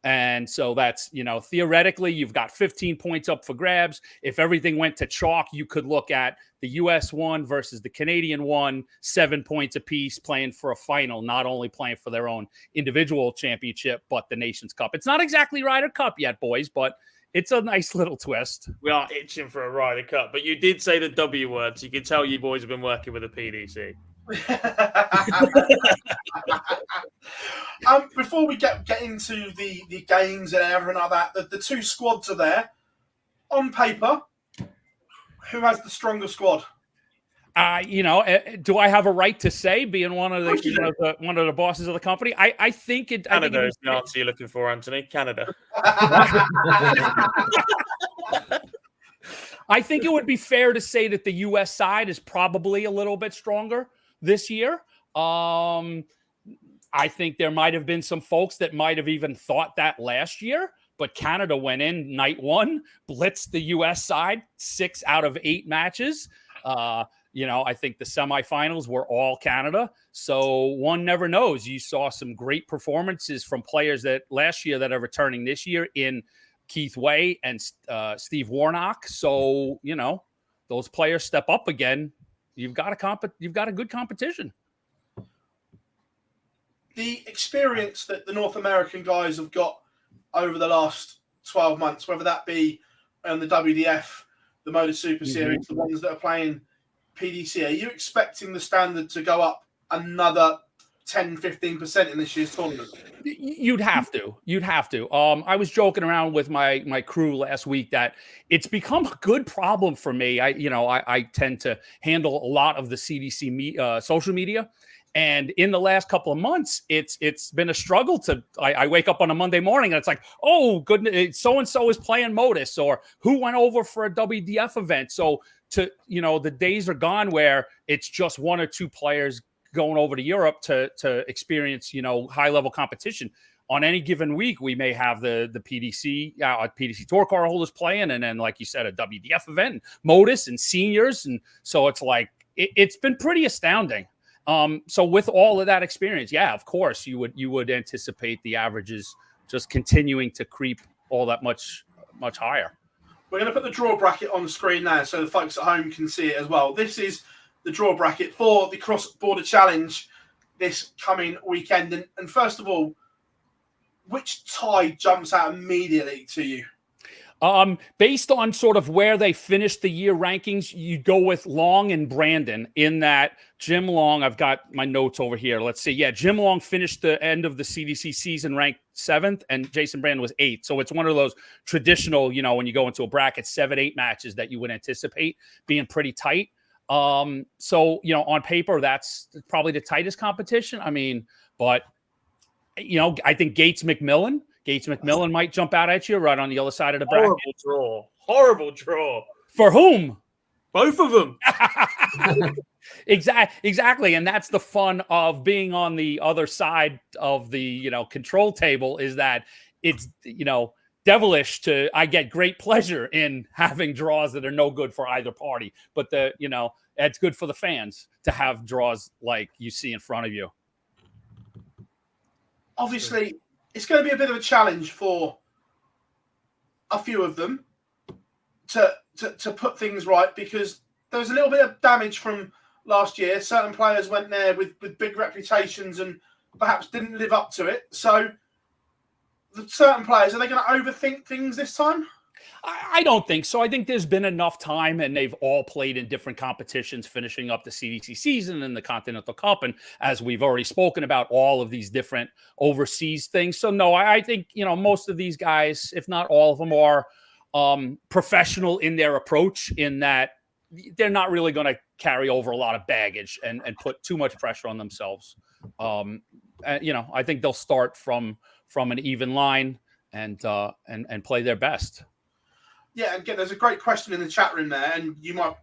And so that's, theoretically, you've got 15 points up for grabs. If everything went to chalk, you could look at the U.S. one versus the Canadian one, 7 points apiece, playing for a final, not only playing for their own individual championship, but the Nations Cup. It's not exactly Ryder Cup yet, boys, but it's a nice little twist. We are itching for a Ryder Cup, but you did say the W word, so you can tell you boys have been working with the PDC. Before we get into the games and everything like that, the 2 squads are there. On paper, who has the stronger squad? Do I have a right to say, being one of the bosses of the company? I think it. Canada is the answer you're looking for, Anthony. Canada. I think it would be fair to say that the U.S. side is probably a little bit stronger this year. I think there might have been some folks that might have even thought that last year, but Canada went in night 1, blitzed the U.S. side 6 out of 8 matches. I think the semifinals were all Canada. So one never knows. You saw some great performances from players that last year that are returning this year in Keith Way and Steve Warnock. So, those players step up again. You've got a good competition. The experience that the North American guys have got over the last 12 months, whether that be on the WDF, the Motor Super Series, the ones that are playing PDC, are you expecting the standard to go up another 10-15% in this year's tournament? You'd have to. I was joking around with my crew last week that it's become a good problem for me. I tend to handle a lot of the CDC social media. And in the last couple of months, it's been a struggle I wake up on a Monday morning and it's like, oh, goodness, so-and-so is playing Modus, or who went over for a WDF event. So the days are gone where it's just 1 or 2 players going over to Europe to experience, high level competition. On any given week, we may have the PDC Tour car holders playing, and then, like you said, a WDF event, and Modus and seniors. And so it's like, it's been pretty astounding. So with all of that experience, yeah, of course you would anticipate the averages just continuing to creep all that much higher. We're going to put the draw bracket on the screen now so the folks at home can see it as well. This is the draw bracket for the cross-border challenge this coming weekend. And first of all, which tie jumps out immediately to you? Based on sort of where they finished the year rankings, you go with Long and Brandon, in that Jim Long, I've got my notes over here. Let's see. Yeah, Jim Long finished the end of the CDC season ranked 7th, and Jason Brandon was 8th. So it's one of those traditional, when you go into a bracket, 7-8 matches that you would anticipate being pretty tight. So, on paper, that's probably the tightest competition. But I think Gates McMillan might jump out at you right on the other side of the bracket. Horrible draw. For whom? Both of them. Exactly. And that's the fun of being on the other side of the, control table, is that it's, devilish I get great pleasure in having draws that are no good for either party. But it's good for the fans to have draws like you see in front of you. Obviously, it's going to be a bit of a challenge for a few of them to put things right, because there was a little bit of damage from last year. Certain players went there with big reputations and perhaps didn't live up to it. So certain players, are they going to overthink things this time? I don't think so. I think there's been enough time, and they've all played in different competitions, finishing up the CDC season and the Continental Cup. And as we've already spoken about, all of these different overseas things. So, no, I think, most of these guys, if not all of them, are professional in their approach, in that they're not really going to carry over a lot of baggage and put too much pressure on themselves. I think they'll start from an even line and play their best. Yeah, and again, there's a great question in the chat room there, and you might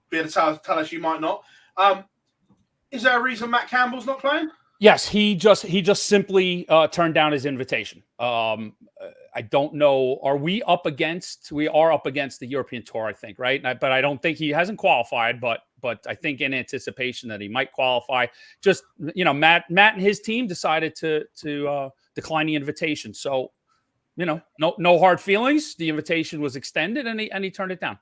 be able to tell us, you might not. Is there a reason Matt Campbell's not playing? Yes, he just simply turned down his invitation. I don't know. We are up against the European Tour, I think, right? But I don't think he hasn't qualified. But I think in anticipation that he might qualify, just Matt and his team decided to decline the invitation. So no hard feelings. The invitation was extended, and he turned it down.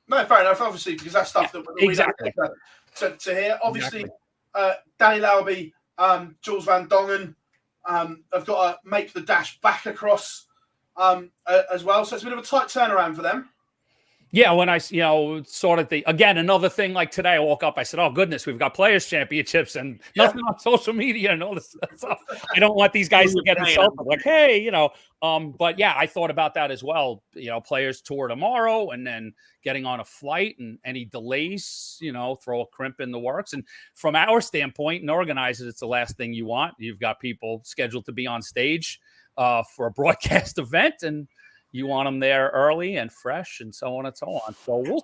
No, fair enough. Obviously, because that's stuff that we exactly don't to hear. Obviously, exactly. Danny Lauby, Jules Van Dongen have got to make the dash back across as well. So it's a bit of a tight turnaround for them. Yeah, when I sort of again, another thing like today, I woke up, I said, oh goodness, we've got players championships and nothing on social media and all this stuff. I don't want these guys to get insulted. Like, hey, but yeah, I thought about that as well. Players tour tomorrow, and then getting on a flight, and any delays, throw a crimp in the works. And from our standpoint and organizers, it's the last thing you want. You've got people scheduled to be on stage for a broadcast event, and you want them there early and fresh, and so on and so on. So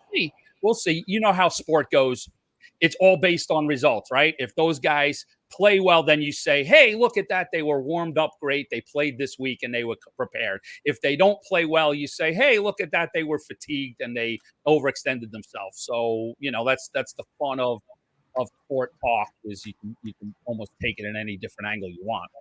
we'll see. You know how sport goes. It's all based on results, right? If those guys play well, then you say, hey, look at that. They were warmed up great. They played this week and they were prepared. If they don't play well, you say, hey, look at that. They were fatigued and they overextended themselves. So, that's the fun of sport talk, is you can almost take it in any different angle you want.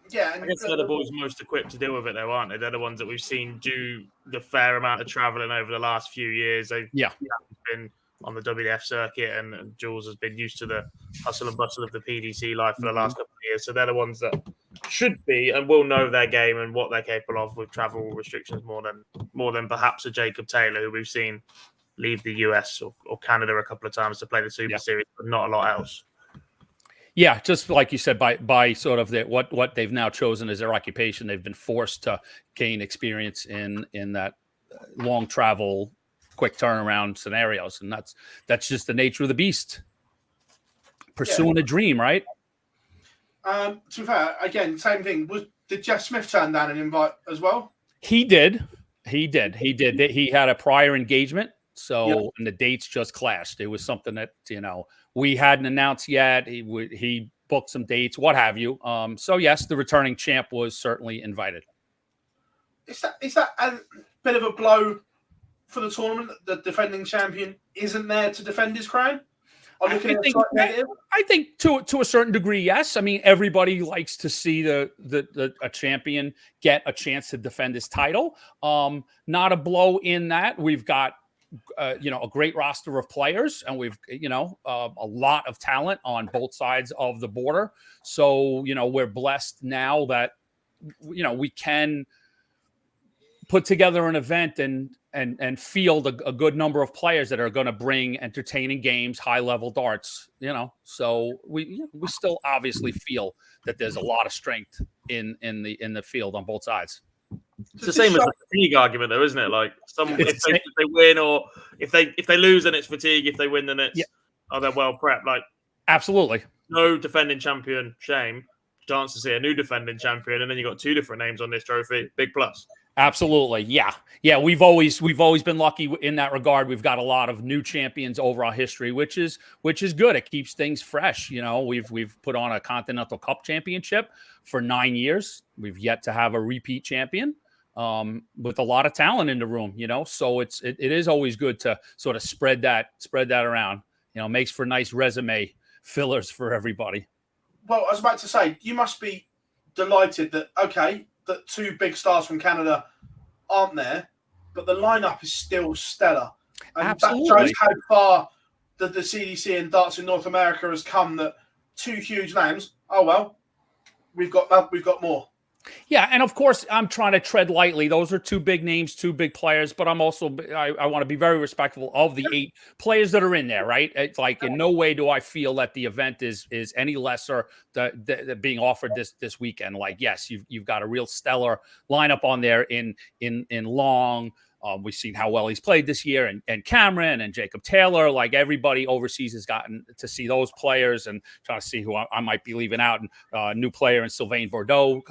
Yeah, I guess they're the boys most equipped to deal with it, though, aren't they? They're the ones that we've seen do the fair amount of travelling over the last few years. They've been on the WDF circuit, and Jules has been used to the hustle and bustle of the PDC life for the last couple of years. So they're the ones that should be and will know their game and what they're capable of with travel restrictions more than perhaps a Jacob Taylor, who we've seen leave the US or Canada a couple of times to play the Super Series, but not a lot else. Yeah, just like you said, by sort of what they've now chosen as their occupation, they've been forced to gain experience in that long travel, quick turnaround scenarios, and that's just the nature of the beast. Pursuing a dream, right? To be fair, again, same thing. Did Jeff Smith turn down an invite as well? He did. He had a prior engagement, so and the dates just clashed. It was something that we hadn't announced yet. He booked some dates, what have you. So yes, the returning champ was certainly invited. Is that a bit of a blow for the tournament that the defending champion isn't there to defend his crown? I think to a certain degree, yes. I mean, everybody likes to see a champion get a chance to defend his title. Not a blow in that we've got a great roster of players, and we've a lot of talent on both sides of the border. So we're blessed now that we can put together an event and field a good number of players that are going to bring entertaining games, high level darts. So we still obviously feel that there's a lot of strength in the field on both sides. It's the same as the fatigue argument, though, isn't it? Like if they win, or if they lose, then it's fatigue. If they win, then it's they're well prepped. Like absolutely, no defending champion, shame. Chance to see a new defending champion, and then you got two different names on this trophy. Big plus. Absolutely, yeah. We've always been lucky in that regard. We've got a lot of new champions over our history, which is good. It keeps things fresh. We've put on a Continental Cup championship for 9 years. We've yet to have a repeat champion. With a lot of talent in the room, so it is always good to sort of spread that around. Makes for nice resume fillers for everybody. Well, I was about to say, you must be delighted that two big stars from Canada aren't there, but the lineup is still stellar, and absolutely. That shows how far the CDC and darts in North America has come. That two huge names. Oh well, we've got more. Yeah, and of course, I'm trying to tread lightly. Those are two big names, two big players, but I'm also I want to be very respectful of the 8 players that are in there. Right? It's like in no way do I feel that the event is any lesser the being offered this weekend. Like, yes, you've got a real stellar lineup on there in Long. We've seen how well he's played this year, and Cameron and Jacob Taylor. Like, everybody overseas has gotten to see those players, and trying to see who I might be leaving out. And new player in Sylvain Bordeaux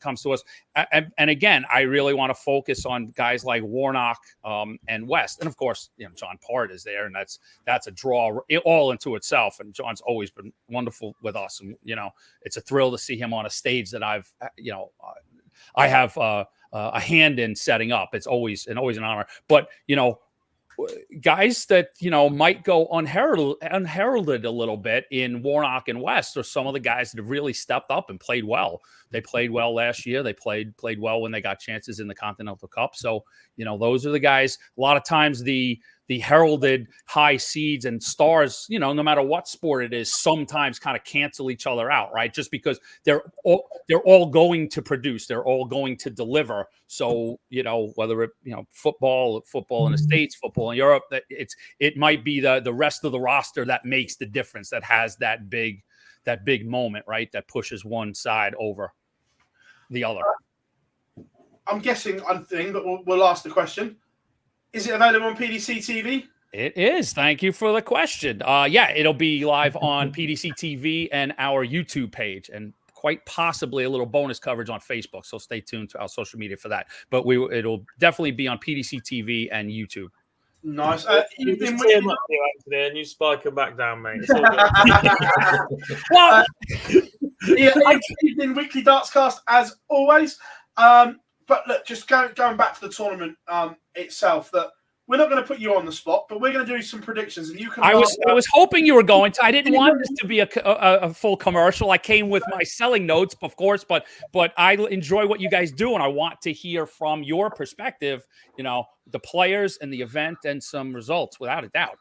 comes to us. And again, I really want to focus on guys like Warnock and West, and of course, John Part is there, and that's a draw all into itself. And John's always been wonderful with us, and it's a thrill to see him on a stage that I have a hand in setting up. It's always an honor. But guys that might go unheralded a little bit in Warnock and West are some of the guys that have really stepped up and played well. They played well last year. They played well when they got chances in the Continental Cup. So those are the guys. A lot of times the heralded high seeds and stars, no matter what sport it is, sometimes kind of cancel each other out, right? Just because they're all going to produce, they're all going to deliver. So, whether it, football in the States, football in Europe, it might be the rest of the roster that makes the difference, that has that big moment, right? That pushes one side over the other. I'm guessing but we'll ask the question. Is it available on PDC TV? It is. Thank you for the question. Yeah, it'll be live on PDC TV and our YouTube page, and quite possibly a little bonus coverage on Facebook. So stay tuned to our social media for that. But it'll definitely be on PDC TV and YouTube. Nice. You just tear up here, Anthony, and you spike them back down, mate. Well, in Weekly Darts Cast as always. But look, just going back to the tournament itself, that we're not going to put you on the spot, but we're going to do some predictions, and you can. I was hoping you were going to. I didn't want this to be a full commercial. I came with my selling notes, of course, but I enjoy what you guys do, and I want to hear from your perspective. The players and the event and some results, without a doubt.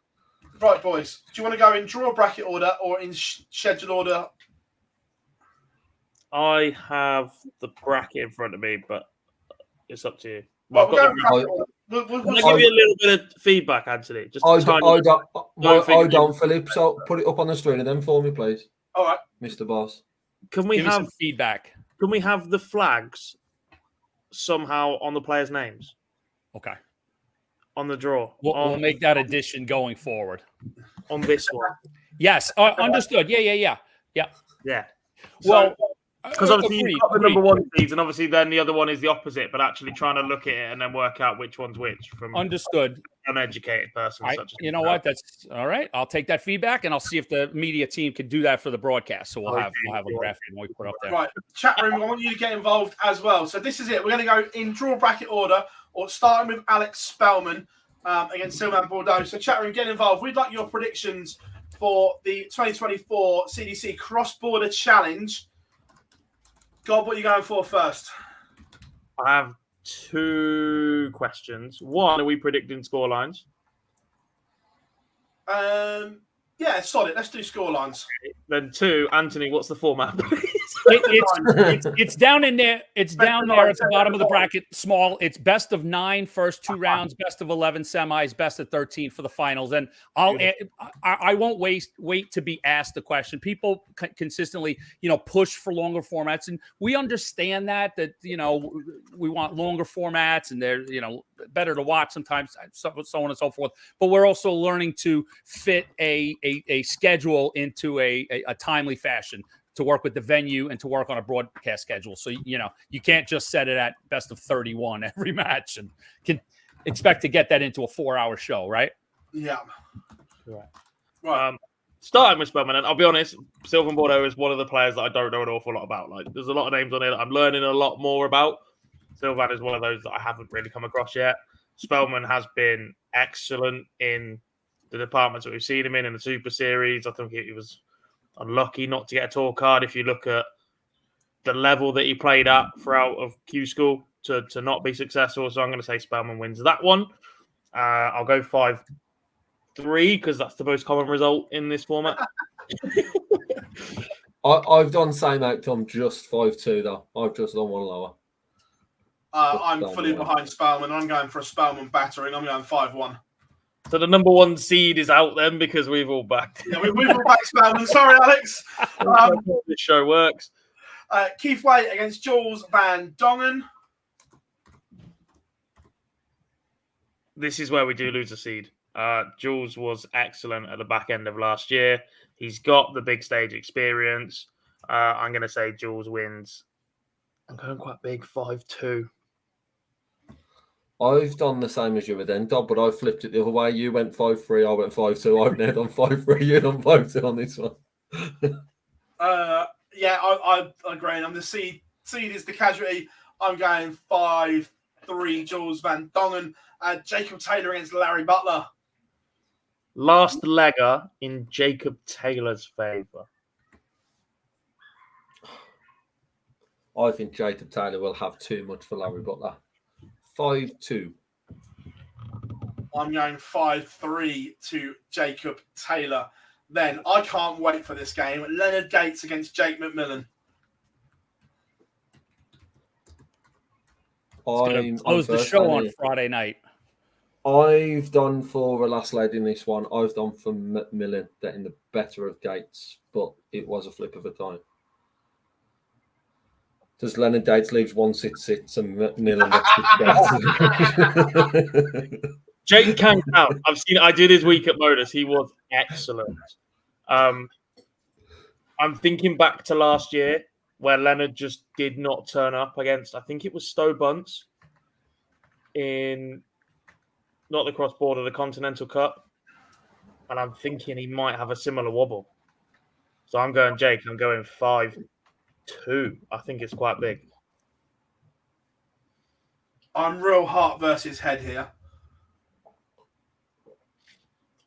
Right, boys. Do you want to go in draw bracket order or in schedule order? I have the bracket in front of me, but it's up to you. Well, I'll give you a little bit of feedback, Anthony. Just I don't, Philip. So put it up on the screen then for me, please. All right, Mr. Boss. Give me some feedback? Can we have the flags somehow on the players' names? Okay. On the draw. We'll make that addition going forward. On this one. Yes. Understood. Yeah. Well. Because obviously you've got the number one seeds, and obviously then the other one is the opposite, but actually trying to look at it and then work out which one's which from understood uneducated person. You know what? That's all right. I'll take that feedback, and I'll see if the media team can do that for the broadcast. So we'll have a graphic when we put up there. Right, chat room. I want you to get involved as well. So this is it. We're going to go in draw bracket order, or starting with Alex Spellman against Sylvain Bordeaux. So chat room, get involved. We'd like your predictions for the 2024 CDC Cross Border Challenge. God, what are you going for first? I have 2 questions. One, are we predicting scorelines? Yeah, solid. Let's do scorelines. Then 2, Anthony, what's the format? It's down in there. It's down there at the bottom of the bracket. Small. It's best of 9 first 2 rounds, best of 11 semis, best of 13 for the finals. And I won't wait to be asked the question. People consistently, push for longer formats, and we understand that we want longer formats, and they're better to watch sometimes, so on and so forth. But we're also learning to fit a schedule into a timely fashion, to work with the venue and to work on a broadcast schedule. So, you can't just set it at best of 31 every match and can expect to get that into a 4-hour show, right? Yeah. Right. Starting with Spellman, and I'll be honest, Sylvain Bordeaux is one of the players that I don't know an awful lot about. Like, there's a lot of names on there that I'm learning a lot more about. Sylvain is one of those that I haven't really come across yet. Spellman has been excellent in the departments that we've seen him in the Super Series. I think he was unlucky not to get a tour card. If you look at the level that he played at throughout of Q School to not be successful. So I'm going to say Spellman wins that one. I'll go 5-3 because that's the most common result in this format. I've done same outcome, just 5-2 though. I've just done one lower. I'm fully behind Spellman. I'm going for a Spellman battering. I'm going 5-1. So the number 1 seed is out then because we've all backed. Yeah, we've all backed Spellman. Sorry, Alex. This show works. Keith Way against Jules Van Dongen. This is where we do lose a seed. Jules was excellent at the back end of last year. He's got the big stage experience. I'm going to say Jules wins. I'm going quite big, 5-2. I've done the same as you were then, Dob, but I flipped it the other way. You went 5-3, I went 5-2. I've now done 5-3, you done 5-2 on this one. Yeah, I agree. I'm the seed. Seed is the casualty. I'm going 5-3, Jules Van Dongen. Jacob Taylor against Larry Butler. Last legger in Jacob Taylor's favour. I think Jacob Taylor will have too much for Larry Butler. 5-2. I'm going 5-3 to Jacob Taylor. Then I can't wait for this game. Leonard Gates against Jake McMillan. Close the show on Friday night. I've done for a last lady in this one. I've done for McMillan getting the better of Gates, but it was a flip of a time. Does Leonard Gates leaves 1-6-6 and McMillan gets Jake can count. I've seen. I did his week at Modus. He was excellent. I'm thinking back to last year where Leonard just did not turn up against. I think it was Stowe Bunce in not the cross border, the Continental Cup, and I'm thinking he might have a similar wobble. So I'm going Jake. I'm going 5-2. I think it's quite big. I'm real heart versus head here.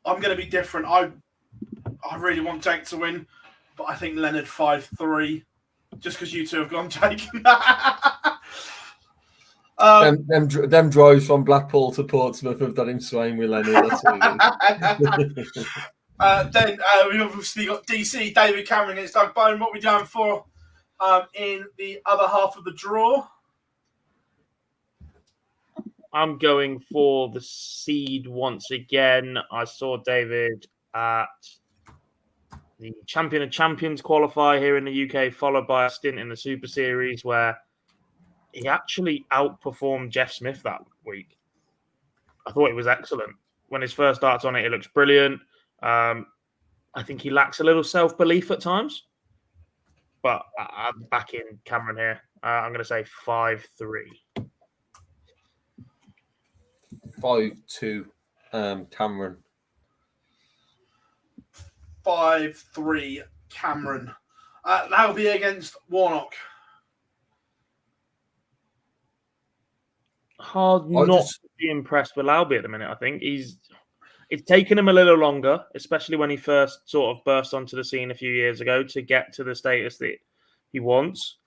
I'm going to be different. I really want Jake to win, but I think Leonard 5-3, just because you two have gone Jake. them drives from Blackpool to Portsmouth have done him swaying with Leonard. That's then we've obviously got DC, David Cameron against Doug Bone. What are we going for in the other half of the draw? I'm going for the seed once again. I saw David at the Champion of Champions qualify here in the UK, followed by a stint in the Super Series where he actually outperformed Jeff Smith that week. I thought he was excellent. When his first starts on it, it looks brilliant. I think he lacks a little self-belief at times, but I'm backing Cameron here. I'm going to say 5-3. 5-2, Cameron. 5-3, Cameron. That'll be against Warnock. Hard not to be impressed with Lauby at the minute. I think it's taken him a little longer, especially when he first sort of burst onto the scene a few years ago to get to the status that he wants.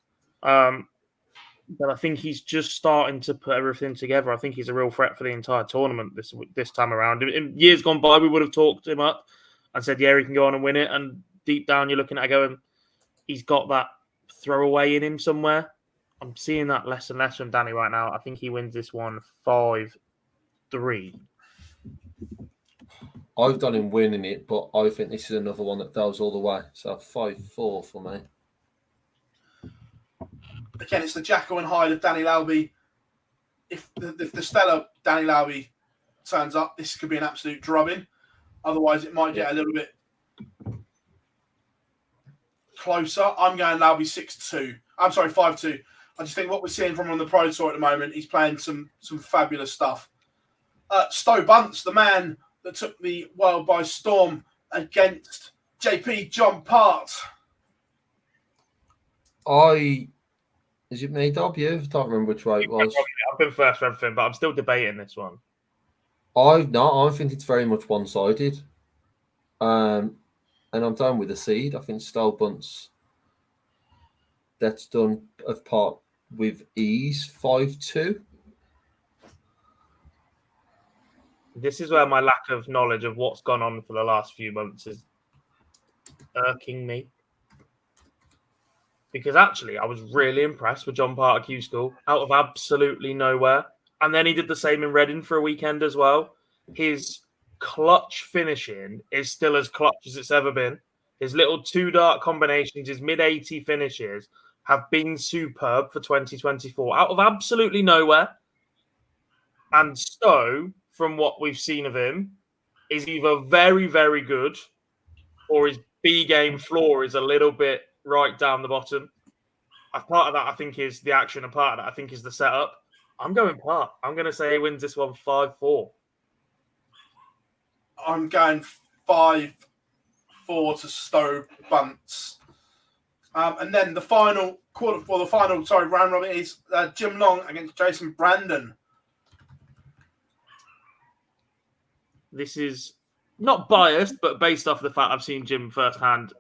But I think he's just starting to put everything together. I think he's a real threat for the entire tournament this time around. In years gone by, we would have talked him up and said, yeah, he can go on and win it. And deep down, you're looking at it going, he's got that throwaway in him somewhere. I'm seeing that less and less from Danny right now. I think he wins this one 5-3. I've done him winning it, but I think this is another one that goes all the way. So 5-4 for me. Again, it's the Jackal and Hyde of Danny Lauby. If the stellar Danny Lauby turns up, this could be an absolute drubbing. Otherwise, it might get a little bit closer. I'm going Lauby 6-2. I'm sorry, 5-2. I just think what we're seeing from him on the Pro Tour at the moment, he's playing some fabulous stuff. Stowe Bunce, the man that took the world by storm against JP John Part. Is it me, Dob? You? I can't remember which way it was. I've been first for everything, but I'm still debating this one. I think it's very much one-sided. And I'm down with the seed. I think Stowe Bunce, that's done of Part with ease, 5-2. This is where my lack of knowledge of what's gone on for the last few months is irking me. because actually I was really impressed with John Parker School out of absolutely nowhere. And then he did the same in Reading for a weekend as well. His clutch finishing is still as clutch as it's ever been. His little 2-dart combinations, his mid-80 finishes have been superb for 2024 out of absolutely nowhere. And Stowe, from what we've seen of him, is either very, very good or his B-game floor is a little bit right down the bottom. A part of that, I think, is the action. A part of that, I think, is the setup. I'm going Part. I'm going to say he wins this one 5-4. I'm going 5-4 to Stowe Bunce. And then the final round robin is Jim Long against Jason Brandon. This is not biased, but based off the fact I've seen Jim firsthand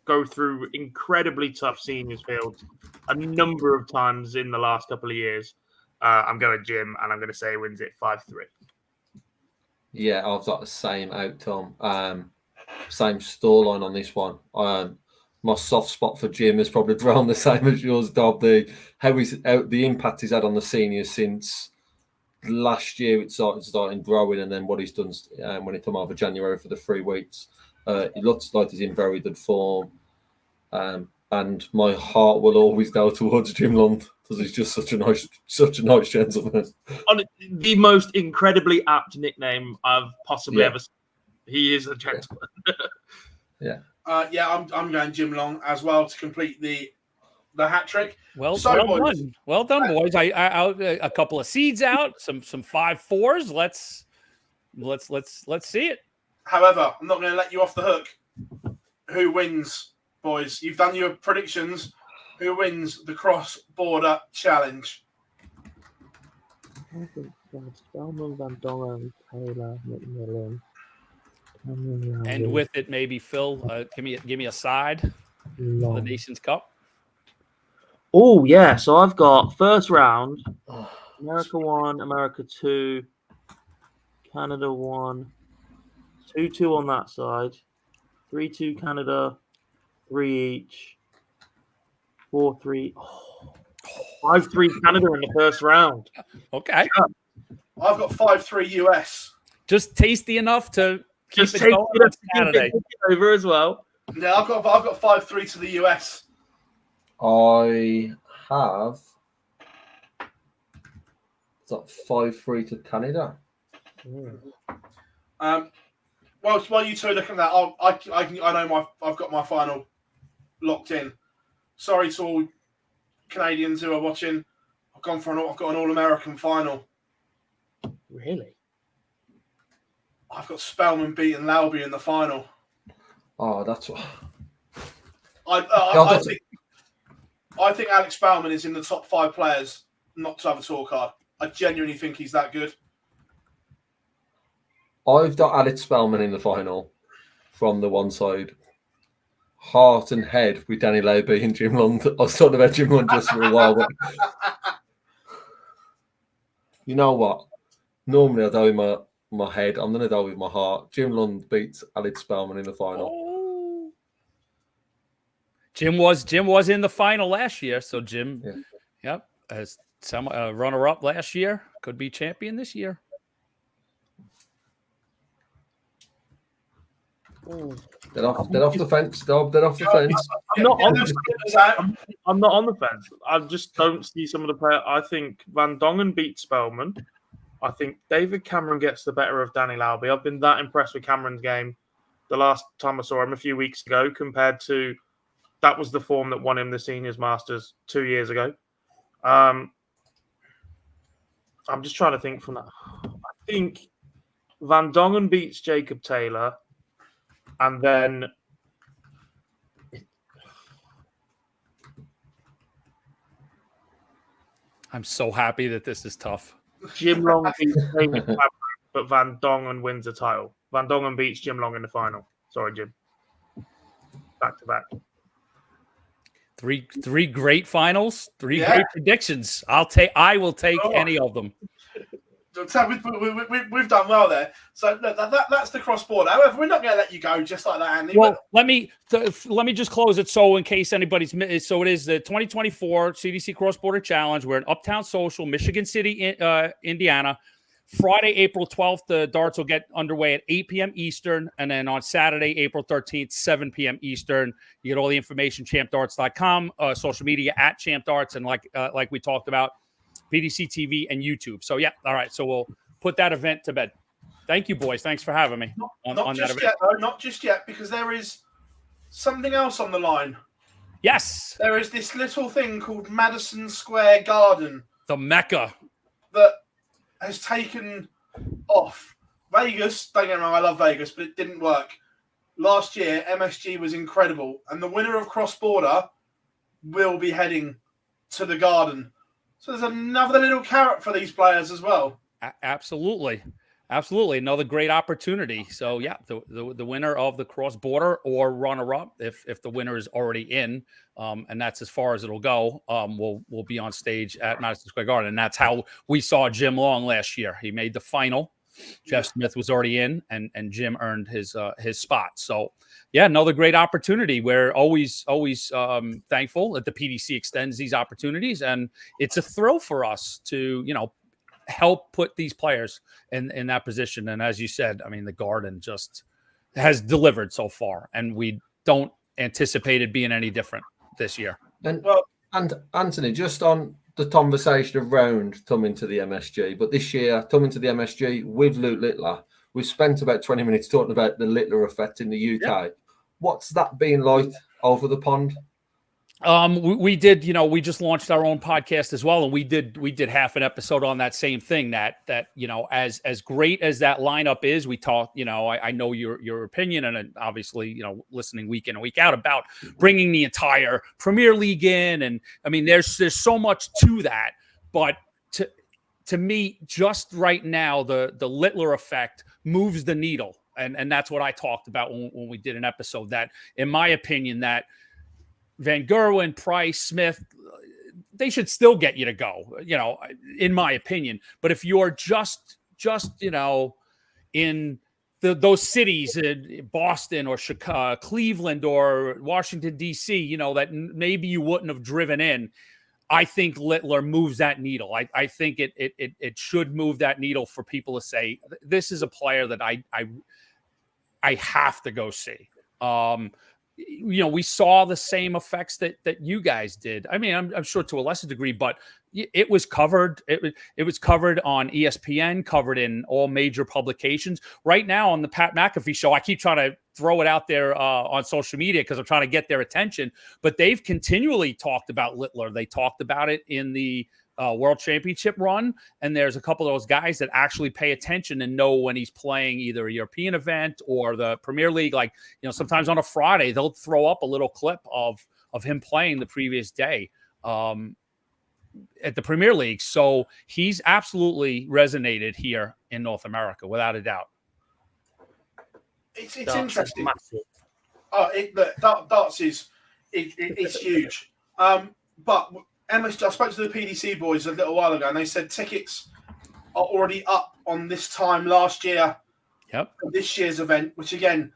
go through incredibly tough seniors fields a number of times in the last couple of years. I'm going Jim, and I'm going to say he wins it 5-3. Yeah, I've got the same outcome. Same storyline on this one. My soft spot for Jim is probably around the same as yours, Dob. The impact he's had on the seniors since last year, it started growing, and then what he's done when it came over January for the 3 weeks. It looks like he's in very good form. And my heart will always go towards Jim Long because he's just such a nice gentleman. On the most incredibly apt nickname I've possibly ever seen. He is a gentleman. Yeah. I'm going Jim Long as well to complete the hat trick. Well done, boys. I a couple of seeds out, some 5-4s. Let's see it. However, I'm not going to let you off the hook. Who wins, boys? You've done your predictions. Who wins the cross-border challenge? I think Spellman, Van Dongen, Taylor, McMillan. And with it, maybe Phil, give me a side for the Nations Cup. Oh yeah, so I've got first round, America 1, America 2, Canada 1, 2-2 on that side, 3-2 Canada, 3 each, 4-3, 5-3 Canada in the first round. Okay, I've got 5-3 US. Just tasty enough to keep Just it take going it on Saturday. over as well. Yeah, I've got 5-3 to the US. I have got 5-3 to Canada. While you two are looking at that, I've got my final locked in. Sorry to all Canadians who are watching. I've got an All-American final. Really? I've got Spellman beating Lauby in the final. Oh, that's what. I think Alex Spellman is in the top 5 players not to have a tour card. I genuinely think he's that good. I've got Alex Spellman in the final from the one side. Heart and head with Danny Lauby and Jim Long. I was talking about Jim Long just for a while. But you know what? Normally I go with my head. I'm going to go with my heart. Jim Long beats Alex Spellman in the final. Oh. Jim was in the final last year, so Jim, yep, as some runner-up last year, could be champion this year. They're off the fence, Dob. They're off the fence. I'm not on the fence. I just don't see some of the players. I think Van Dongen beats Spellman. I think David Cameron gets the better of Danny Lauby. I've been that impressed with Cameron's game the last time I saw him a few weeks ago compared to that was the form that won him the Seniors Masters 2 years ago. I'm just trying to think from that. I think Van Dongen beats Jacob Taylor. And then I'm so happy that this is tough. Jim Long beats David Cameron, but Van Dongen wins the title. Van Dongen beats Jim Long in the final. Sorry, Jim. Back to back. Three great finals, great predictions. I will take any of them. We've done well there. So that's the cross border. However, we're not going to let you go just like that, Andy. Well, let me just close it. So in case anybody's missed, so it is the 2024 CDC Cross Border Challenge. We're in Uptown Social, Michigan City, Indiana. Friday, April 12th, the darts will get underway at 8 p.m. Eastern. And then on Saturday, April 13th, 7 p.m. Eastern. You get all the information, champdarts.com, social media at champdarts. And like we talked about, PDC TV and YouTube. So, yeah. All right. So we'll put that event to bed. Thank you, boys. Thanks for having me on that event. Not just yet, because there is something else on the line. Yes. There is this little thing called Madison Square Garden. The Mecca. That has taken off. Vegas, don't get me wrong, I love Vegas, but it didn't work. Last year, MSG was incredible, and the winner of Cross Border will be heading to the Garden. So there's another little carrot for these players as well. Absolutely. Absolutely. Another great opportunity. So, yeah, the winner of the Cross Border or runner-up, if the winner is already in, and that's as far as it'll go, will be on stage at Madison Square Garden. And that's how we saw Jim Long last year. He made the final. Jeff Smith was already in, and Jim earned his spot. So, yeah, another great opportunity. We're always thankful that the PDC extends these opportunities, and it's a thrill for us to, help put these players in that position. And as you said, I mean, the Garden just has delivered so far, and we don't anticipate it being any different this year. And Anthony, just on the conversation around coming to the MSG, but this year coming to the MSG with Luke Littler, we've spent about 20 minutes talking about the Littler effect in the UK. Yeah. What's that been like over the pond? We did, we just launched our own podcast as well. And we did half an episode on that same thing that, as great as that lineup is, we talked, I know your opinion, and obviously, listening week in and week out about bringing the entire Premier League in. And I mean, there's so much to that, but to me, just right now, the Littler effect moves the needle. And that's what I talked about when we did an episode, that in my opinion, that Van Gerwen, Price, Smith, they should still get you to go, in my opinion. But if you're just in those cities, Boston or Chicago, Cleveland or Washington, D.C., that maybe you wouldn't have driven in, I think Littler moves that needle. I think it should move that needle for people to say, this is a player that I have to go see. We saw the same effects that you guys did. I mean, I'm sure to a lesser degree, but it was covered. It was covered on ESPN, covered in all major publications. Right now on the Pat McAfee show, I keep trying to throw it out there on social media because I'm trying to get their attention. But they've continually talked about Littler. They talked about it in the World Championship run, and there's a couple of those guys that actually pay attention and know when he's playing either a European event or the Premier League. Like, sometimes on a Friday they'll throw up a little clip of him playing the previous day at the Premier League. So he's absolutely resonated here in North America, without a doubt. It's interesting. Darts is it's huge, but I spoke to the PDC boys a little while ago, and they said tickets are already up on this time last year. Yep. For this year's event, which again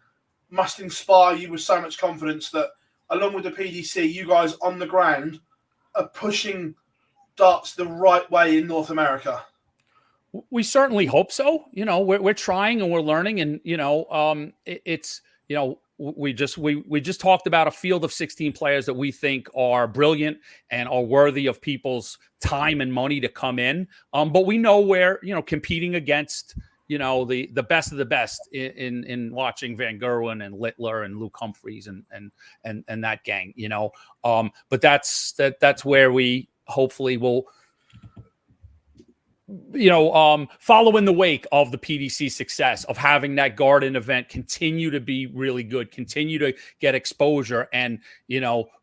must inspire you with so much confidence that, along with the PDC, you guys on the ground are pushing darts the right way in North America. We certainly hope so. We're trying and we're learning, and we just talked about a field of 16 players that we think are brilliant and are worthy of people's time and money to come in. But we know we're, competing against, the best of the best in watching Van Gerwen and Littler and Luke Humphreys and that gang, but that's where we hopefully will, follow in the wake of the PDC success of having that Garden event continue to be really good, continue to get exposure. And,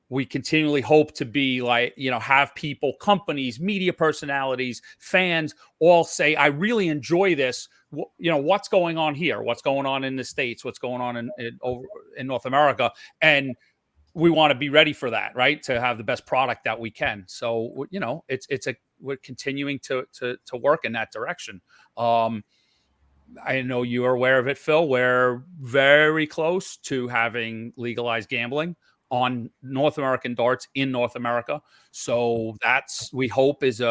we continually hope to be like, have people, companies, media personalities, fans all say, I really enjoy this. What's going on here? What's going on in the States? What's going on in North America? And we want to be ready for that, right? To have the best product that we can. So, it's we're continuing to work in that direction. I know you are aware of it, Phil. We're very close to having legalized gambling on North American darts in North America. So that's, we hope, is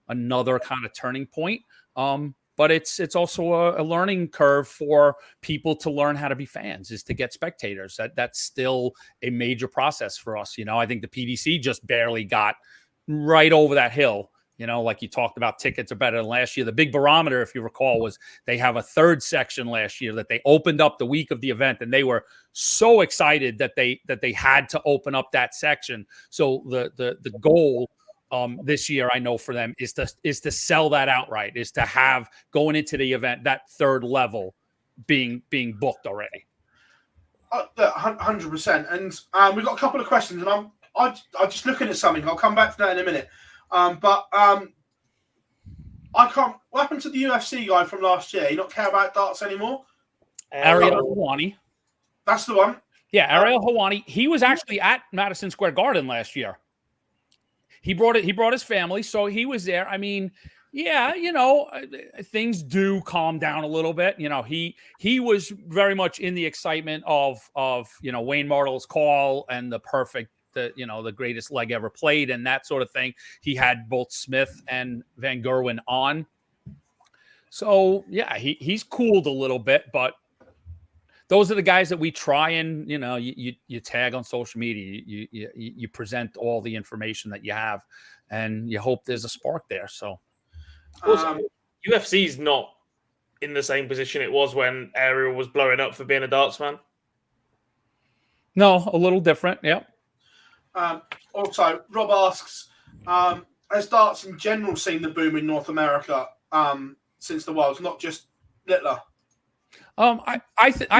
another kind of turning point. But it's also a learning curve for people to learn how to be fans, is to get spectators. That's still a major process for us. I think the PDC just barely got right over that hill. Like you talked about, tickets are better than last year. The big barometer, if you recall, was they have a third section last year that they opened up the week of the event, and they were so excited that they had to open up that section. So the goal this year, I know for them, is to sell that outright, is to have, going into the event, that third level being booked already. 100%. And we've got a couple of questions, and I'm just looking at something. I'll come back to that in a minute. But I can't. What happened to the UFC guy from last year? You not care about darts anymore? Ariel Helwani. That's the one. Yeah, Ariel Helwani. He was actually at Madison Square Garden last year. He brought his family, so he was there. I mean, yeah, things do calm down a little bit. He was very much in the excitement of Wayne Mardle's call and the greatest leg ever played and that sort of thing. He had both Smith and Van Gerwen on. So yeah, he's cooled a little bit, but those are the guys that we try and, you tag on social media, you present all the information that you have, and you hope there's a spark there. So also, UFC's not in the same position it was when Ariel was blowing up for being a darts fan. No, a little different. Yep. Also, Rob asks, has darts in general seen the boom in North America since the Worlds, not just Littler? I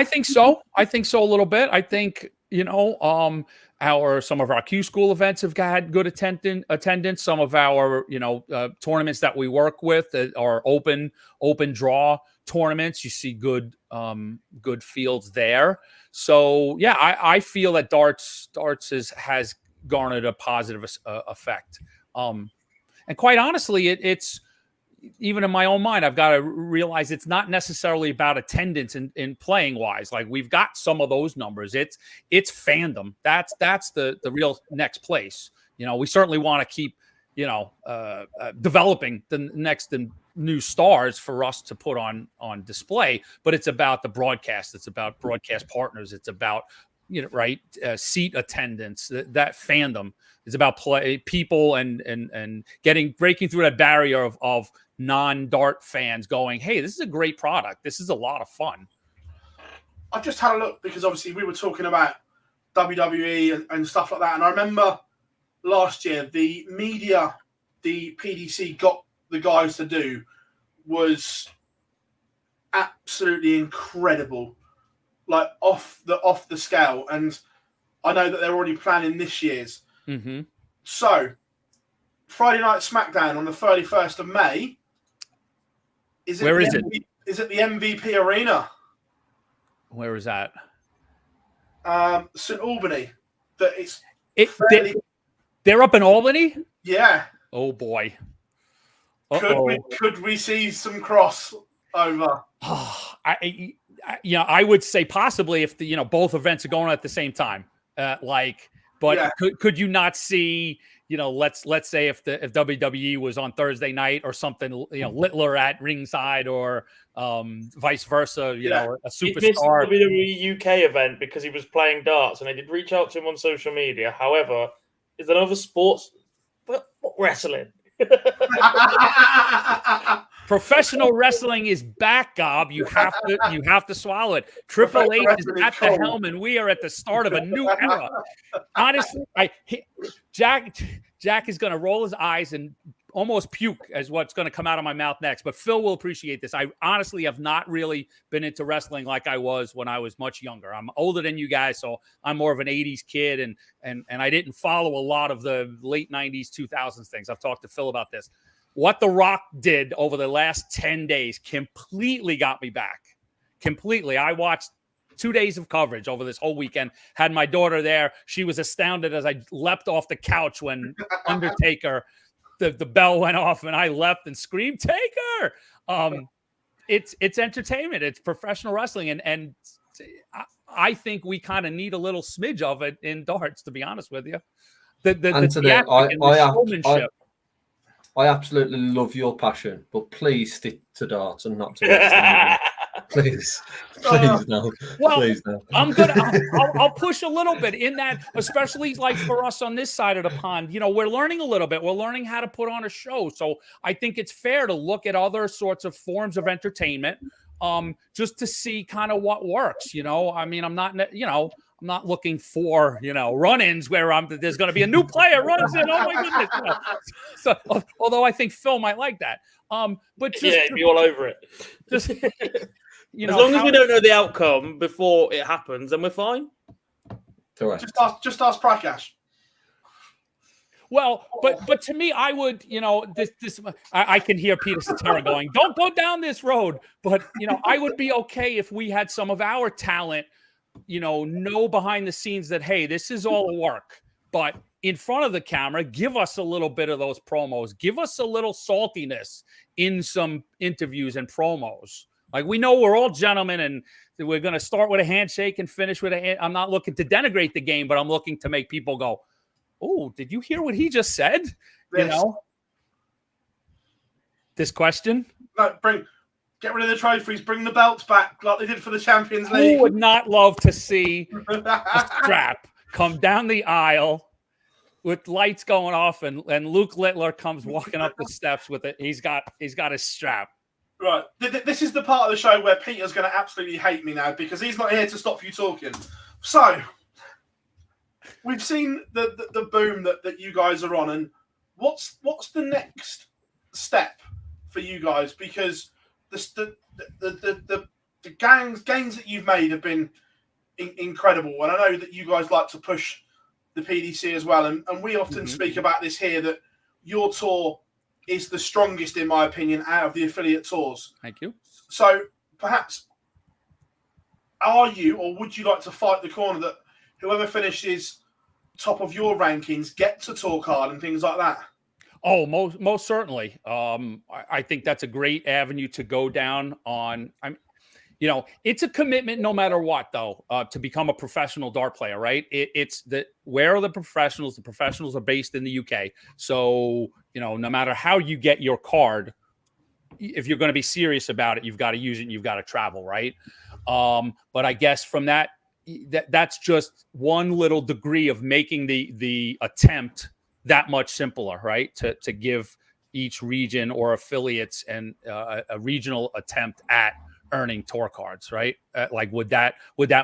think so. I think so a little bit. I think, some of our Q school events have had good attendance. Some of our, tournaments that we work with that are open draw tournaments, you see good fields there. So yeah, I feel that darts has garnered a positive effect. And quite honestly, it's even in my own mind, I've got to realize it's not necessarily about attendance in playing wise. Like, we've got some of those numbers. It's fandom. That's the real next place. We certainly want to keep, developing the next and new stars for us to put on display, but it's about the broadcast. It's about broadcast partners. It's about, seat attendance, that fandom. It's about people and breaking through that barrier of non-dart fans going, hey, this is a great product. This is a lot of fun. I just had a look because obviously we were talking about WWE and stuff like that. And I remember last year, the media the PDC got the guys to do was absolutely incredible, like off the scale. And I know that they're already planning this year's. Mm-hmm. So Friday Night SmackDown on the 31st of May. Where is it? Is it the MVP Arena? Where is that? St. Albany. They're up in Albany? Yeah. Oh boy. Could we see some crossover? I would say possibly if both events are going at the same time. Could you not see, let's say if WWE was on Thursday night or something, Littler at ringside or vice versa, a superstar. He missed the WWE UK event because he was playing darts, and I did reach out to him on social media. However, is there other sports? What wrestling? Professional wrestling is back, Gob. You have to swallow it. Triple H is at the helm, and we are at the start of a new era. Honestly, Jack is going to roll his eyes and almost puke as what's going to come out of my mouth next. But Phil will appreciate this. I honestly have not really been into wrestling like I was when I was much younger. I'm older than you guys, so I'm more of an 80s kid, and I didn't follow a lot of the late 90s, 2000s things. I've talked to Phil about this. What The Rock did over the last 10 days completely got me back. Completely. I watched 2 days of coverage over this whole weekend. Had my daughter there. She was astounded as I leapt off the couch when Undertaker the bell went off and I left and screamed, "Take her!" It's entertainment. It's professional wrestling, and I think we kind of need a little smidge of it in darts, to be honest with you. Showmanship. I absolutely love your passion, but please stick to darts and not to wrestling. Please no. Well, please no. I'll push a little bit in that, especially like for us on this side of the pond. You know, we're learning a little bit. We're learning how to put on a show. So I think it's fair to look at other sorts of forms of entertainment, just to see kind of what works. You know, I mean, I'm not looking for, run-ins where there's going to be a new player runs in. Oh my goodness! So, although I think Phil might like that, but just be all over it. Just as long as we don't know the outcome before it happens, then we're fine. Correct. Just ask Prakash. Well, but to me, I would, I can hear Peter Cetera going, "Don't go down this road." But I would be okay if we had some of our talent, know behind the scenes that, hey, this is all work, but in front of the camera, give us a little bit of those promos. Give us a little saltiness in some interviews and promos. Like, we know we're all gentlemen and we're going to start with a handshake and finish with a hand. I'm not looking to denigrate the game, but I'm looking to make people go, "Oh, did you hear what he just said?" This question? No, get rid of the trophies, bring the belts back like they did for the Champions League. Who would not love to see a strap come down the aisle with lights going off and Luke Littler comes walking up the steps with it. He's got his strap. Right. This is the part of the show where Peter's going to absolutely hate me now because he's not here to stop you talking. So, we've seen the boom that you guys are on, and what's the next step for you guys? Because the gains that you've made have been incredible, and I know that you guys like to push the PDC as well, and we often speak about this here, that your tour is the strongest, in my opinion, out of the affiliate tours. Thank you. So perhaps are you, or would you like to fight the corner that whoever finishes top of your rankings gets a tour card and things like that? Oh, most certainly. I think that's a great avenue to go down on. It's a commitment no matter what, though, to become a professional dart player, right? Where are the professionals? The professionals are based in the UK. So, no matter how you get your card, if you're going to be serious about it, you've got to use it and you've got to travel, right? But I guess from that's just one little degree of making the attempt that much simpler, right? To give each region or affiliates and a regional attempt at earning tour cards, right? Like, would that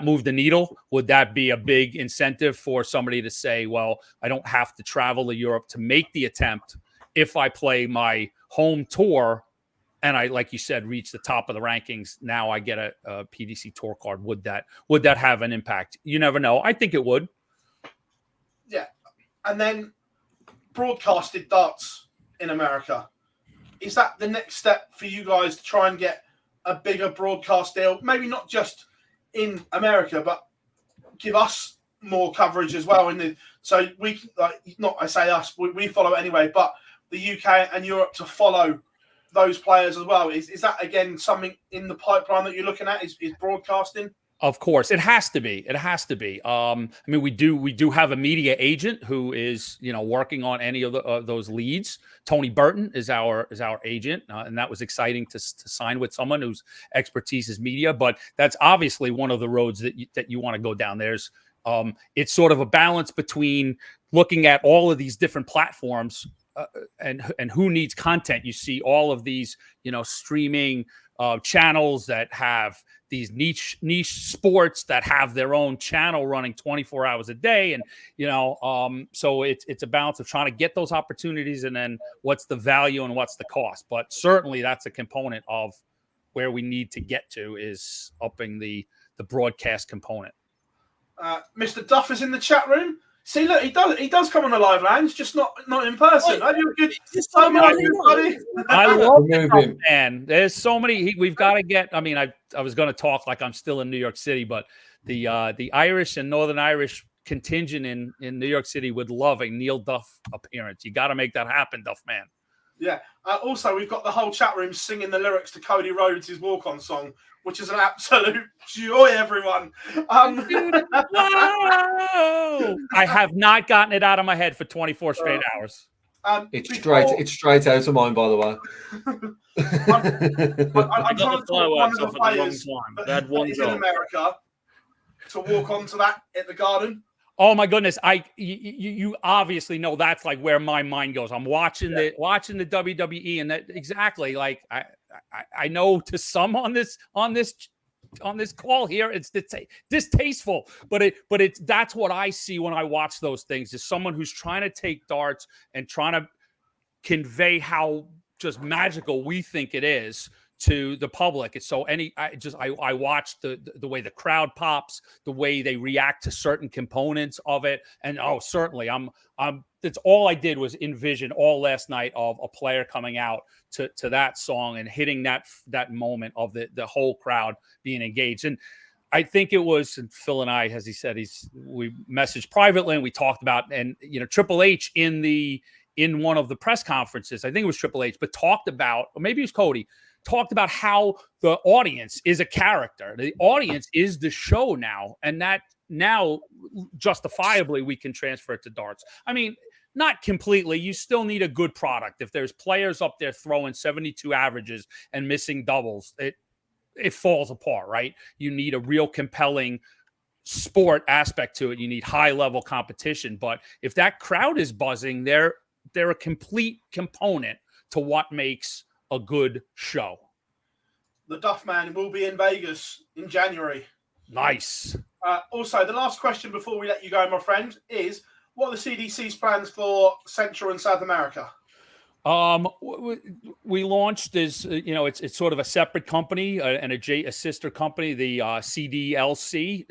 move the needle? Would that be a big incentive for somebody to say, well, I don't have to travel to Europe to make the attempt if I play my home tour and I, like you said, reach the top of the rankings? Now I get a PDC tour card. Would that have an impact? You never know. I think it would. Yeah. And then broadcasted darts in America. Is that the next step for you guys to try and get a bigger broadcast deal? Maybe not just in America, but give us more coverage as well. So we, I say us, we follow it anyway, but the UK and Europe to follow those players as well. Is that, again, something in the pipeline that you're looking at? Is broadcasting? Of course, it has to be. It has to be. We do have a media agent who is, working on any of those leads. Tony Burton is our agent, and that was exciting to sign with someone whose expertise is media. But that's obviously one of the roads that you want to go down. It's sort of a balance between looking at all of these different platforms and who needs content. You see all of these, streaming channels that have these niche sports that have their own channel running 24 hours a day. And, so it's a balance of trying to get those opportunities and then what's the value and what's the cost. But certainly that's a component of where we need to get to, is upping the broadcast component. Mr. Duff is in the chat room. See, look, he does come on the live lounge, just not in person. I love him, man. There's so many. We've got to get. I was going to talk like I'm still in New York City, but the Irish and Northern Irish contingent in New York City would love a Neil Duff appearance. You got to make that happen, Duff man. Yeah. Also, we've got the whole chat room singing the lyrics to Cody Rhodes' walk-on song, which is an absolute joy, everyone. Whoa! I have not gotten it out of my head for 24 straight hours. It's straight out of mine, by the way. I'm trying to talk one of the players that is in America to walk onto that at the Garden. Oh my goodness! You obviously know that's like where my mind goes. I'm watching the WWE, and that exactly like I know to some on this call here, it's distasteful, but it's that's what I see when I watch those things. Is someone who's trying to take darts and trying to convey how just magical we think it is to the public. It's so I watch the way the crowd pops, the way they react to certain components of it, and certainly that's all I did was envision all last night of a player coming out to that song and hitting that moment of the whole crowd being engaged. And I think it was Phil and I, as he said, we messaged privately and we talked about, and Triple H in one of the press conferences, I think it was Triple H, but talked about, or maybe it was Cody, talked about how the audience is a character. The audience is the show now, and that now justifiably we can transfer it to darts. I mean, not completely. You still need a good product. If there's players up there throwing 72 averages and missing doubles, it falls apart, right? You need a real compelling sport aspect to it. You need high level competition. But if that crowd is buzzing, they're a complete component to what makes a good show. The Duff Man will be in Vegas in January. Nice. Also, the last question before we let you go, my friend, is what are the CDC's plans for Central and South America? We launched this, it's sort of a separate company and a sister company, the CDLC,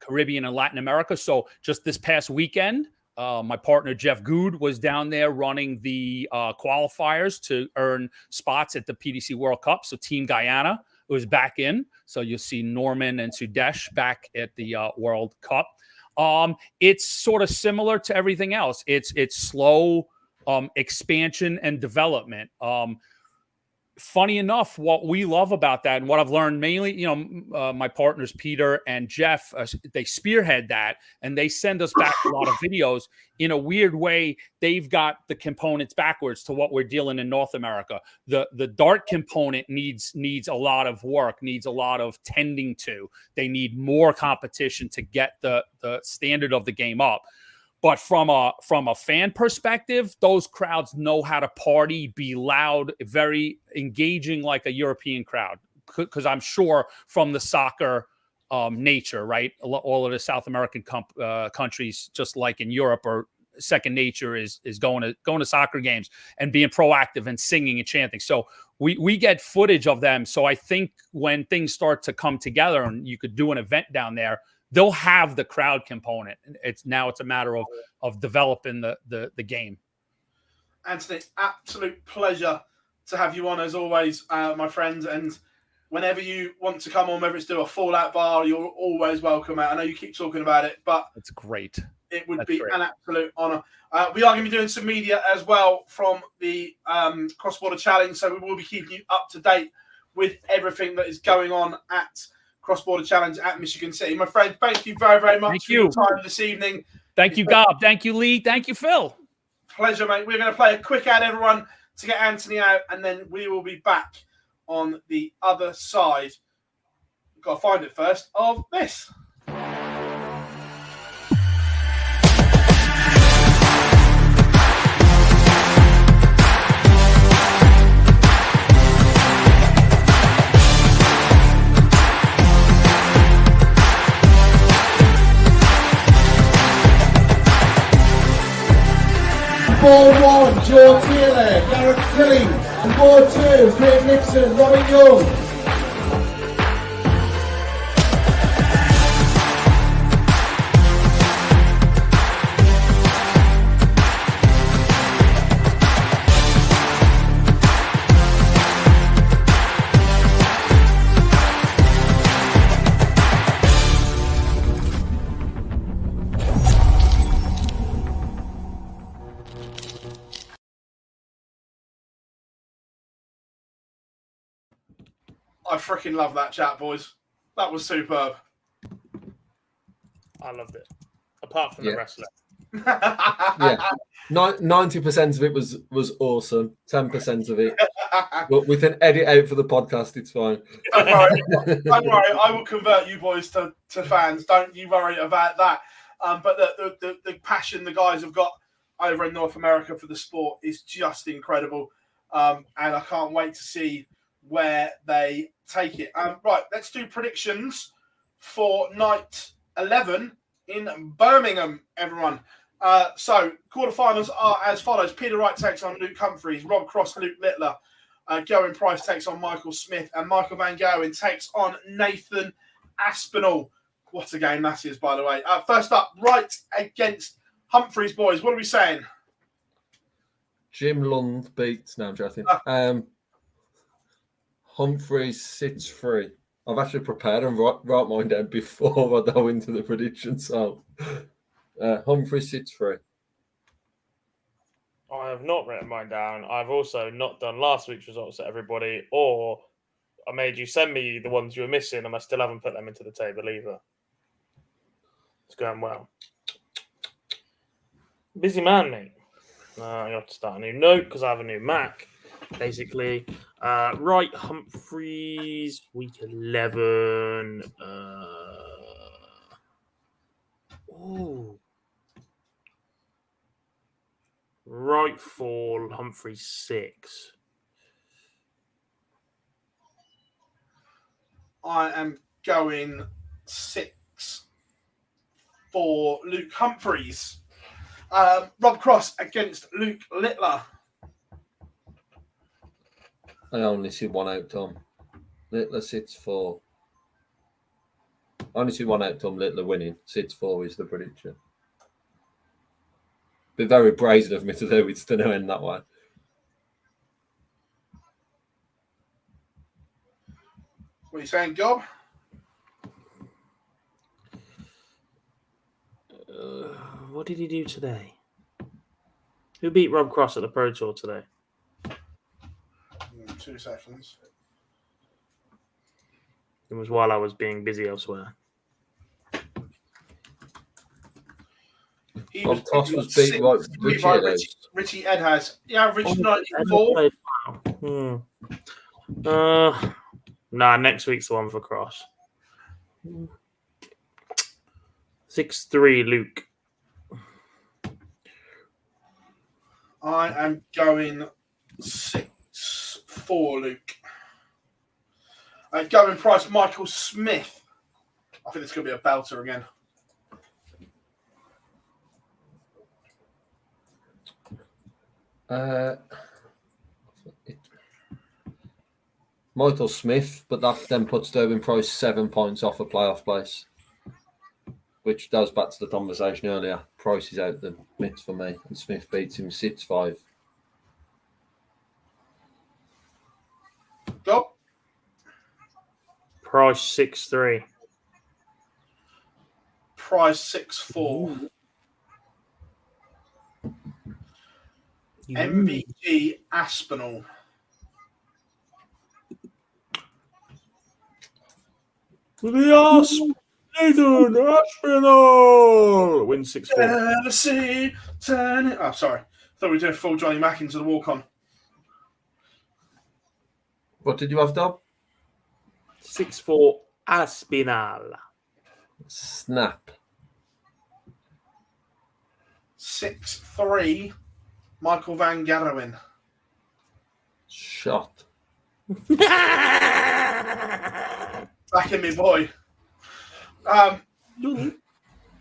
Caribbean and Latin America. So just this past weekend, my partner, Jeff Good, was down there running the qualifiers to earn spots at the PDC World Cup. So Team Guyana was back in. So you'll see Norman and Sudesh back at the World Cup. It's sort of similar to everything else. It's slow expansion and development. Funny enough, what we love about that and what I've learned mainly, my partners, Peter and Jeff, they spearhead that and they send us back a lot of videos. In a weird way, they've got the components backwards to what we're dealing in North America. The dart component needs a lot of work, needs a lot of tending to. They need more competition to get the standard of the game up. But from a fan perspective, those crowds know how to party, be loud, very engaging like a European crowd. Because I'm sure from the soccer nature, right? All of the South American countries, just like in Europe, or second nature is going to soccer games and being proactive and singing and chanting. So we get footage of them. So I think when things start to come together and you could do an event down there, they'll have the crowd component. It's a matter of developing the game. Anthony, absolute pleasure to have you on as always, my friend. And whenever you want to come on, whether it's do a Fallout bar, you're always welcome out. I know you keep talking about it, but it's great. It would be an absolute honor. We are going to be doing some media as well from the Cross-Border Challenge, so we will be keeping you up to date with everything that is going on at Cross-Border Challenge at Michigan City. My friend, thank you very, very much for your time this evening. Thank you, Gob. Thank you, Lee. Thank you, Phil. Pleasure, mate. We're going to play a quick ad, everyone, to get Anthony out, and then we will be back on the other side. We've got to find it first of this. Ball 1, Joe Taylor, Garrett Kelly. And ball 2, Craig Nixon, Robin Young. I freaking love that chat, boys. That was superb. I loved it. Apart from the wrestling. Yeah. 90% of it was awesome. 10% of it, but with an edit out for the podcast, it's fine. Don't worry. I will convert you boys to fans. Don't you worry about that. But the passion the guys have got over in North America for the sport is just incredible. And I can't wait to see where they take it. Right, let's do predictions for night 11 in Birmingham, everyone. So quarterfinals are as follows. Peter Wright takes on Luke Humphries, Rob Cross, Luke Littler, Gowen Price takes on Michael Smith, and Michael Van Gowen takes on Nathan Aspinall. What a game that is, by the way. First up, Wright against Humphries, boys. What are we saying? Jim Lund beats. No, I'm joking. Humphries sits free. I've actually prepared and write mine down before I go into the prediction. So Humphries sits free. I have not written mine down. I've also not done last week's results to everybody, or I made you send me the ones you were missing, and I still haven't put them into the table either. It's going well. Busy man, mate. I have to start a new note because I have a new Mac. Basically, Wright Humphries, week 11. Right fall, Humphries 6. I am going 6 for Luke Humphries. Rob Cross against Luke Littler. I only see one outcome. Littler sits 4. I only see one outcome. Littler winning. Sits 4 is the prediction. Be very brazen of me to do it to no end that way. What are you saying, Gob? What did he do today? Who beat Rob Cross at the Pro Tour today? 2 seconds. It was while I was being busy elsewhere. Rob Cross was beat by Richie Ed has. The average 94. Next week's the one for Cross. 6-3, Luke. I am going 6-4, Luke. Going Price, Michael Smith. I think it's going to be a belter again. Michael Smith, but that then puts Durban Price 7 points off a playoff place, which goes back to the conversation earlier. Price is out the mix for me, and Smith beats him 6-5. Go. Price 6-3. Price 6-4. MVG Aspinal. Nathan Aspinal wins 6-4. Tennessee, oh, sorry. Thought we were doing full Johnny Mack into the walk-on. What did you have, Dom? 6-4 Aspinal. Snap. 6-3 Michael Van Gowen. Shot. Back in me, boy.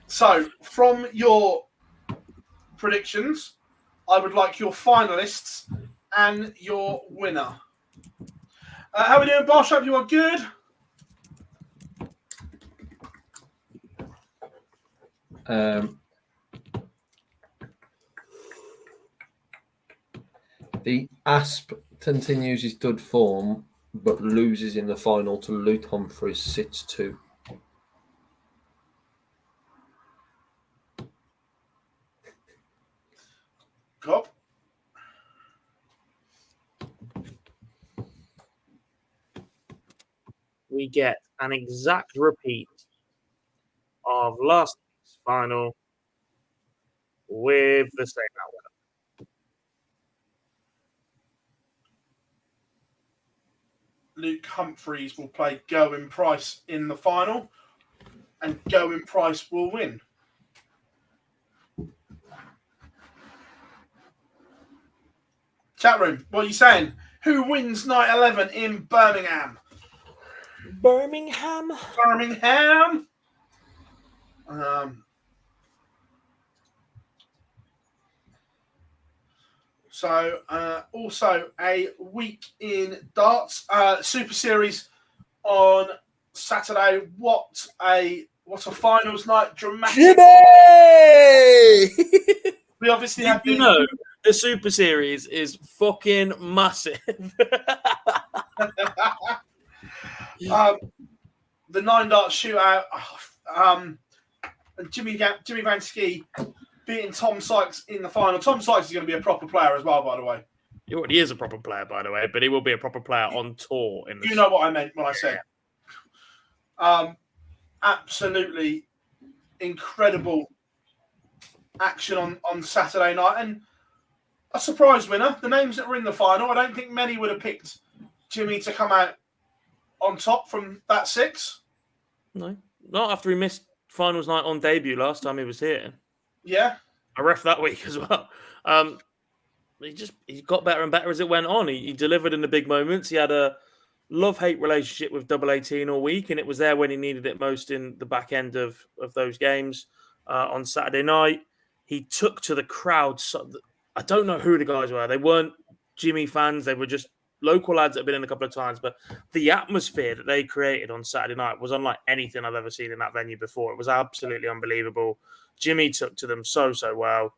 So, from your predictions, I would like your finalists and your winner. How are we doing, Barshop? You are good? The Asp continues his good form, but loses in the final to Luke Humphries 6-2. Gob? we get an exact repeat of last week's final with the same outcome. Luke Humphreys will play Gerwyn Price in the final, and Gerwyn Price will win. Chat room, what are you saying? Who wins night 11 in Birmingham? Birmingham. So also a week in darts, Super Series on Saturday. What a finals night! Dramatic. Jimmy! We obviously have the Super Series is fucking massive. The 9 darts shootout. And Jimmy Van Ski beating Tom Sykes in the final. Tom Sykes is going to be a proper player as well, by the way. He already is a proper player, by the way, but he will be a proper player on tour. You know what I meant when I said. Absolutely incredible action on Saturday night, and a surprise winner. The names that were in the final, I don't think many would have picked Jimmy to come out on top from that 6. No, not after he missed finals night on debut last time he was here. Yeah, I ref that week as well. He got better and better as it went on. He delivered in the big moments. He had a love-hate relationship with Double 18 all week, and it was there when he needed it most in the back end of those games. On Saturday night, he took to the crowd. So I don't know who the guys were. They weren't Jimmy fans. They were just local lads that have been in a couple of times. But the atmosphere that they created on Saturday night was unlike anything I've ever seen in that venue before. It was absolutely unbelievable. Jimmy took to them so well.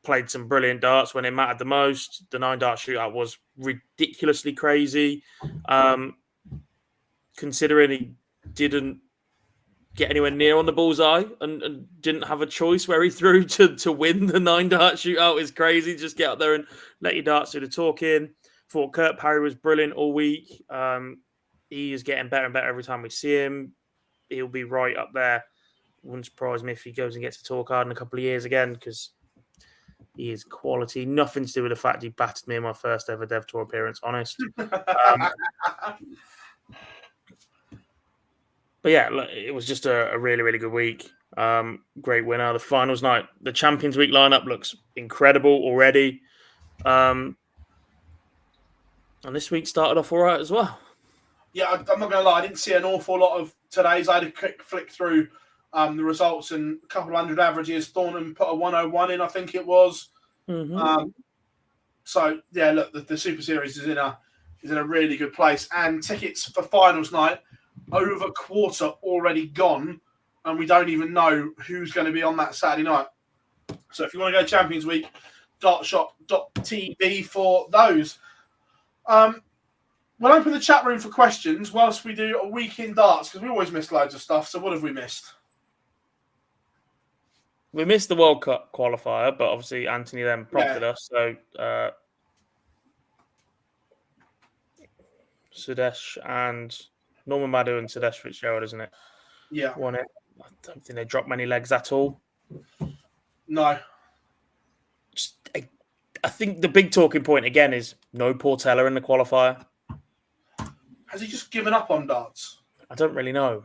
Played some brilliant darts when it mattered the most. The 9 dart shootout was ridiculously crazy. Considering he didn't get anywhere near on the bullseye and didn't have a choice where he threw to win the 9 dart shootout is crazy. Just get up there and let your darts do the talking. Thought Kurt Parry was brilliant all week. He is getting better and better every time we see him. He'll be right up there. Wouldn't surprise me if he goes and gets a tour card in a couple of years again, because he is quality. Nothing to do with the fact he battered me in my first ever Dev Tour appearance, honest. But yeah, it was just a really, really good week. Great winner. The finals night, the Champions Week lineup looks incredible already. And this week started off all right as well. Yeah, I'm not going to lie. I didn't see an awful lot of today's. I had a quick flick through the results and a couple of hundred averages. Thornton put a 101 in, I think it was. Mm-hmm. So yeah, look, the Super Series is in a really good place, and tickets for finals night over a quarter already gone, and we don't even know who's going to be on that Saturday night. So if you want to go Champions Week, dartshop.tv for those. We'll open the chat room for questions whilst we do a week in darts, because we always miss loads of stuff. So what have we missed? We missed the World Cup qualifier, but obviously Anthony then prompted us. So Sudesh and Norman Madhu and Sudesh Fitzgerald, isn't it? Yeah. Won it. I don't think they dropped many legs at all. No. I think the big talking point again is no Portela in the qualifier. Has he just given up on darts? I don't really know.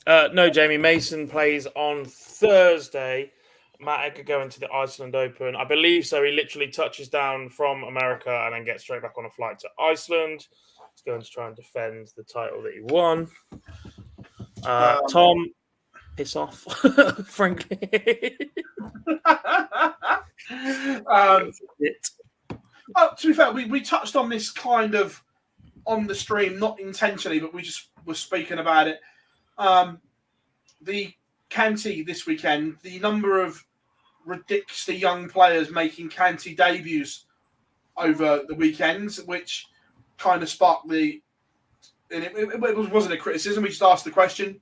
No, Jamie. Mason plays on Thursday. Matt Edgar going to the Iceland Open. I believe so. He literally touches down from America and then gets straight back on a flight to Iceland. He's going to try and defend the title that he won. Tom, piss off, frankly. To be fair, we touched on this kind of on the stream, not intentionally, but we just were speaking about it. The county this weekend, the number of ridiculously young players making county debuts over the weekends, which kind of sparked the. And it wasn't a criticism. We just asked the question: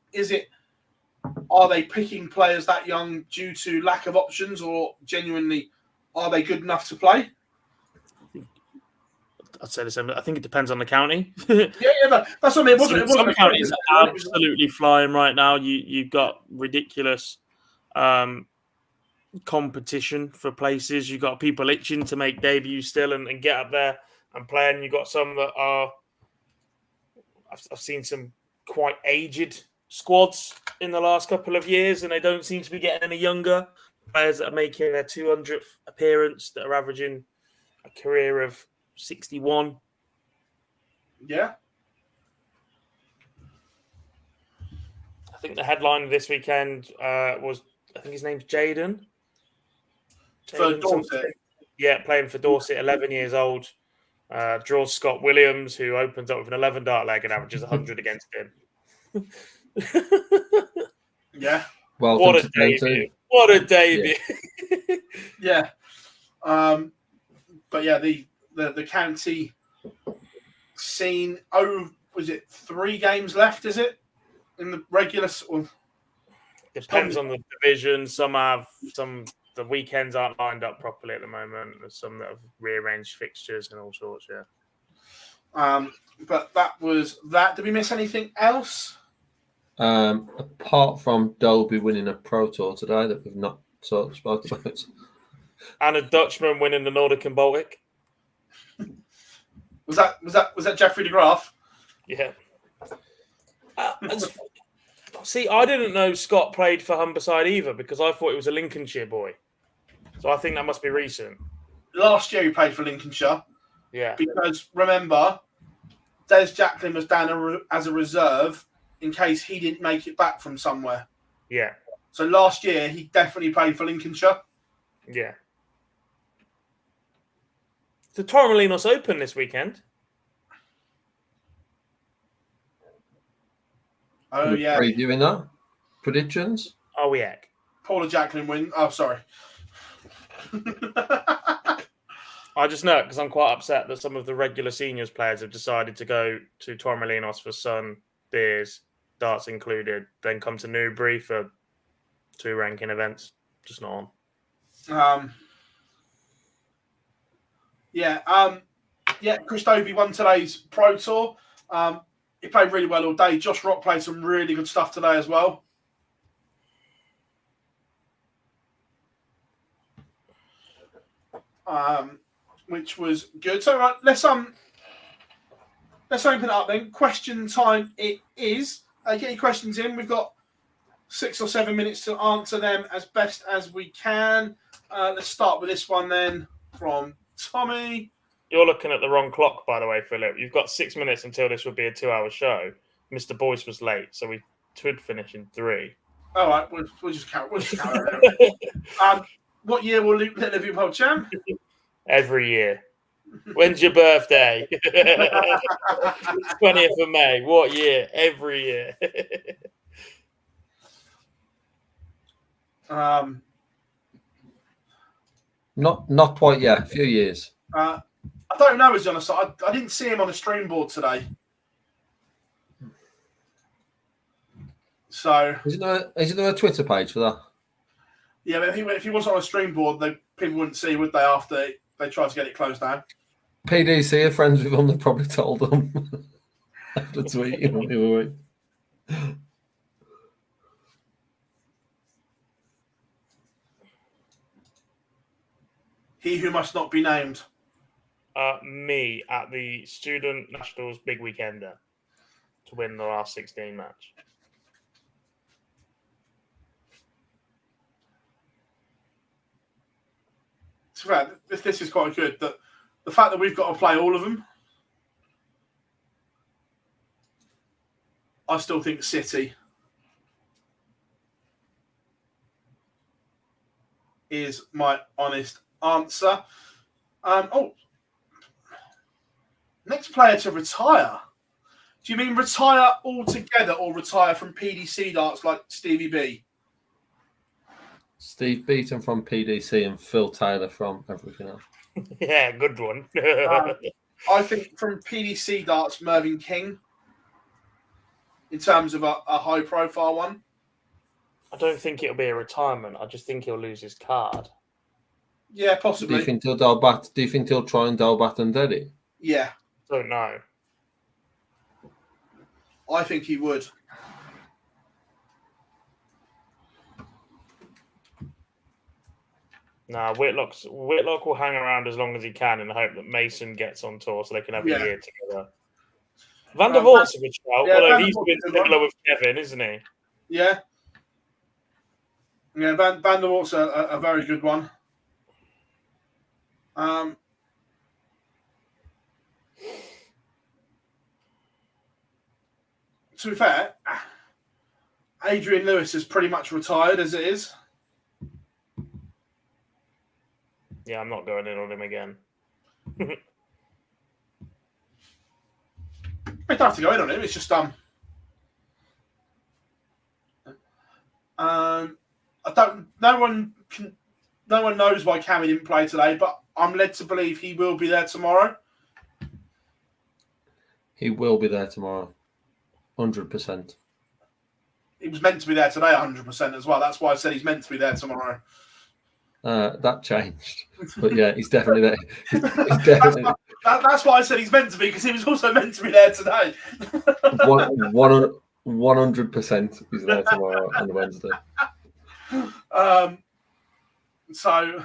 are they picking players that young due to lack of options, or genuinely are they good enough to play? I'd say the same. I think it depends on the county. Yeah, no, that's what I mean. It wasn't, Some counties a are absolutely flying right now. You've got ridiculous competition for places. You've got people itching to make debuts still and get up there and play. And you've got some that are. I've seen some quite aged squads in the last couple of years, and they don't seem to be getting any younger. Players that are making their 200th appearance that are averaging a career of 61. Yeah. I think the headline this weekend was, I think his name's Jaden. For Dorset. Yeah, playing for Dorset, 11 years old. Draws Scott Williams, who opens up with an 11 dart leg and averages 100 against him. Yeah. Welcome What a to debut. What a debut. Yeah. But yeah, the county scene. Oh, was it 3 games left? Is it in the regular? Depends on the division. Some have some. The weekends aren't lined up properly at the moment. There's some that have rearranged fixtures and all sorts. Yeah. But that was that. Did we miss anything else? Apart from Dolby winning a Pro Tour today that we've not talked about. And a Dutchman winning the Nordic and Baltic. Was that Jeffrey de Graaf? Yeah. See, I didn't know Scott played for Humberside either because I thought he was a Lincolnshire boy. So I think that must be recent. Last year he played for Lincolnshire. Yeah. Because remember, Des Jacklin was down as a reserve in case he didn't make it back from somewhere. Yeah. So last year he definitely played for Lincolnshire. Yeah. The Torremolinos Open this weekend. Oh, yeah. Previewing that? Predictions? Oh, yeah. Paula Jacklin win. Oh, sorry. I just know because I'm quite upset that some of the regular seniors players have decided to go to Torremolinos for sun, beers, darts included, then come to Newbury for 2 ranking events. Just not on. Chris Dobie won today's Pro Tour. He played really well all day. Josh Rock played some really good stuff today as well. Which was good. So right, let's open it up then. Question time it is. Get your questions in. We've got 6 or 7 minutes to answer them as best as we can. Let's start with this one then from Tommy. You're looking at the wrong clock, by the way, Philip. You've got 6 minutes until this would be a 2-hour show. Mr. Boyce was late, so we should finish in 3. All right, we'll just count. What year will Luke let Liverpool hold champ? Every year. When's your birthday? 20th of May. What year? Every year. Not quite yet. A few years. I don't know, as honest. I didn't see him on the stream board today. So Isn't there a Twitter page for that? yeah, but if he was on a stream board, people wouldn't see, would they? After they tried to get it closed down. PDC are friends with them. They probably told them after tweeting on the other week. He who must not be named. Me at the Student Nationals Big Weekender to win the last 16 match. To be fair, this is quite good. That the fact that we've got to play all of them, I still think City is my honest answer. Next player to retire. Do you mean retire altogether or retire from PDC darts like Stevie B? Steve Beaton from PDC and Phil Taylor from everything else. Yeah, good one. I think from PDC darts, Mervyn King, in terms of a high-profile one. I don't think it'll be a retirement. I just think he'll lose his card. Yeah, Do possibly. you think he'll Dalbat? Do you think he'll try and Dalbat and dead it? Yeah, Don't know. I think he would. Nah, Whitlock will hang around as long as he can and hope that Mason gets on tour so they can have a year together. Van der Voort's a good shout, although he's been similar with Kevin, isn't he? Yeah. Yeah, Van der Voort's a very good one. To be fair, Adrian Lewis is pretty much retired as it is. Yeah, I'm not going in on him again. I don't have to go in on him. It's just I don't. No one knows why Cammy didn't play today, but I'm led to believe he will be there tomorrow. He will be there tomorrow, 100%. He was meant to be there today, 100% as well. That's why I said he's meant to be there tomorrow. That changed, but yeah, he's definitely there. He's definitely. That's why I said he's meant to be, because he was also meant to be there today. 100% he's there tomorrow on Wednesday. So,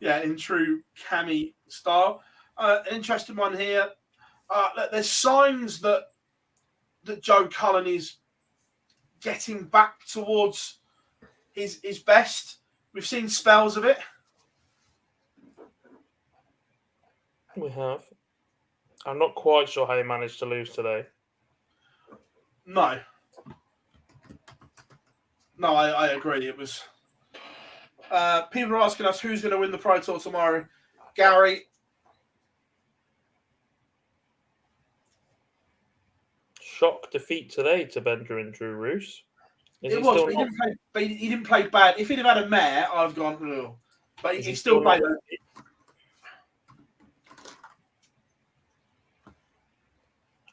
yeah, in true Cammy style. Interesting one here. There's signs that Joe Cullen is getting back towards his best. We've seen spells of it. We have. I'm not quite sure how he managed to lose today. No, I agree. It was. People are asking us who's going to win the Pro Tour tomorrow. Gary. Shock defeat today to Benjamin Drew Roos. It was, but he didn't play bad. If he'd have had a mare, I've gone, ugh. But he still played.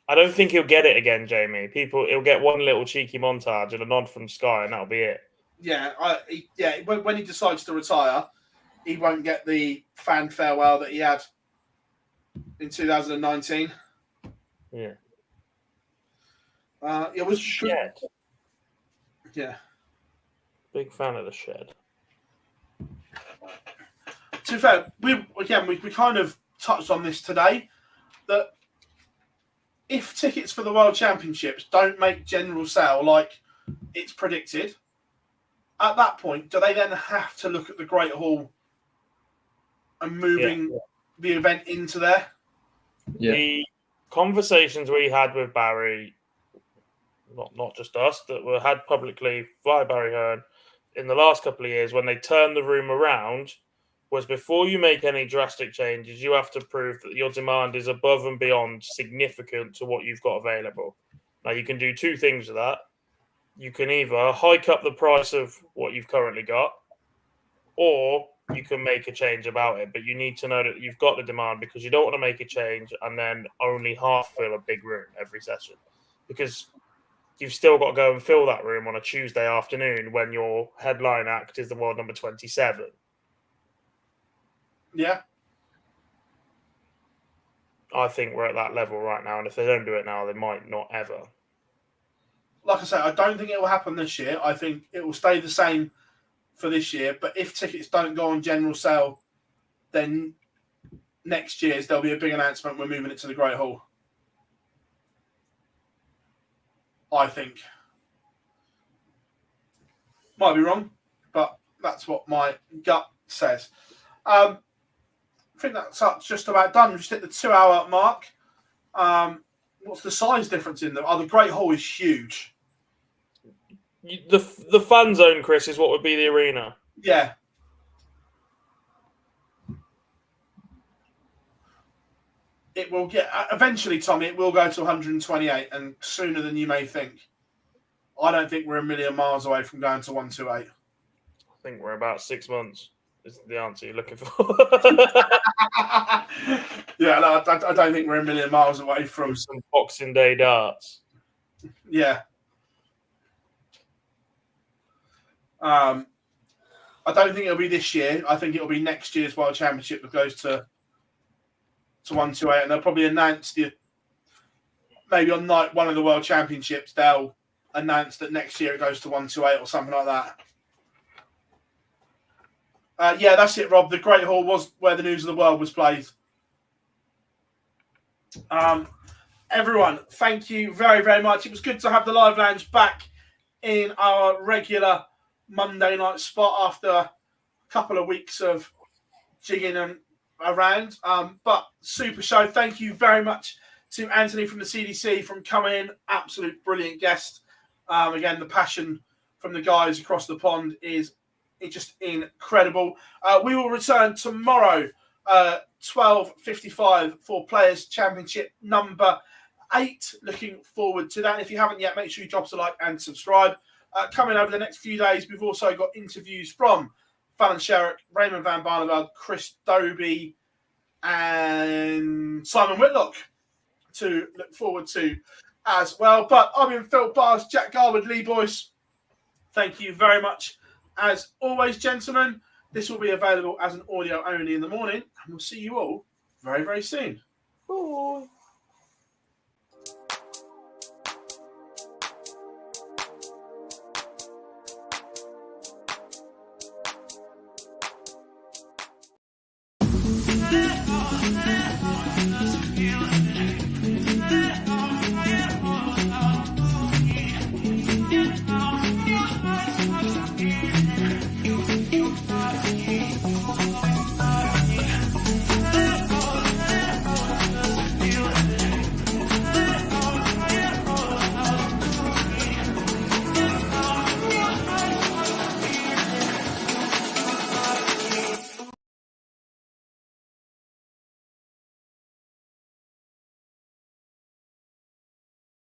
I don't think he'll get it again, Jamie. He'll get one little cheeky montage and a nod from Sky, and that'll be it. Yeah, when he decides to retire, he won't get the fan farewell that he had in 2019. Yeah. It was Shed. Yeah. Big fan of the Shed. To be fair, we kind of touched on this today, that if tickets for the World Championships don't make general sale like it's predicted, at that point, do they then have to look at the Great Hall and moving the event into there? Yeah. The conversations we had with Barry, not just us, that were had publicly via Barry Hearn in the last couple of years when they turned the room around, was before you make any drastic changes, you have to prove that your demand is above and beyond significant to what you've got available. Now, you can do two things with that. You can either hike up the price of what you've currently got, or you can make a change about it. But you need to know that you've got the demand, because you don't want to make a change and then only half fill a big room every session, because you've still got to go and fill that room on a Tuesday afternoon when your headline act is the world number 27. Yeah. I think we're at that level right now, and if they don't do it now, they might not ever. Like I say, I don't think it will happen this year. I think it will stay the same for this year. But if tickets don't go on general sale, then next year's there'll be a big announcement. We're moving it to the Great Hall. I think. Might be wrong, but that's what my gut says. I think that's just about done. We've just hit the 2-hour mark. What's the size difference in them? The Great Hall is huge. The fan zone, Chris, is what would be the arena. Yeah. It will get eventually, Tommy. It will go to 128, and sooner than you may think. I don't think we're a million miles away from going to 128. I think we're about 6 months. Is the answer you're looking for? Yeah, no, I don't think we're a million miles away from some Boxing Day darts. Yeah. I I don't think it'll be this year. I think it'll be next year's World Championship that goes to 128, and they'll probably announce maybe on night one of the World Championships, they'll announce that next year it goes to 128 or something like that. Yeah, that's it, Rob. The Great Hall was where the News of the World was played. Everyone, thank you very, very much. It was good to have the Live Lounge back in our regular Monday night spot after a couple of weeks of jigging and around. But super show. Thank you very much to Anthony from the CDC from coming in. Absolute brilliant guest. Again, the passion from the guys across the pond is just incredible. We will return tomorrow, 12:55 for Players Championship number 8. Looking forward to that. If you haven't yet, make sure you drop us a like and subscribe. Coming over the next few days, we've also got interviews from Fallon Sherrick, Raymond Van Barneveld, Chris Dobie, and Simon Whitlock to look forward to as well. But I've been Phil Bars, Jack Garwood, Lee Boyce. Thank you very much. As always, gentlemen, this will be available as an audio only in the morning, and we'll see you all very, very soon. Bye.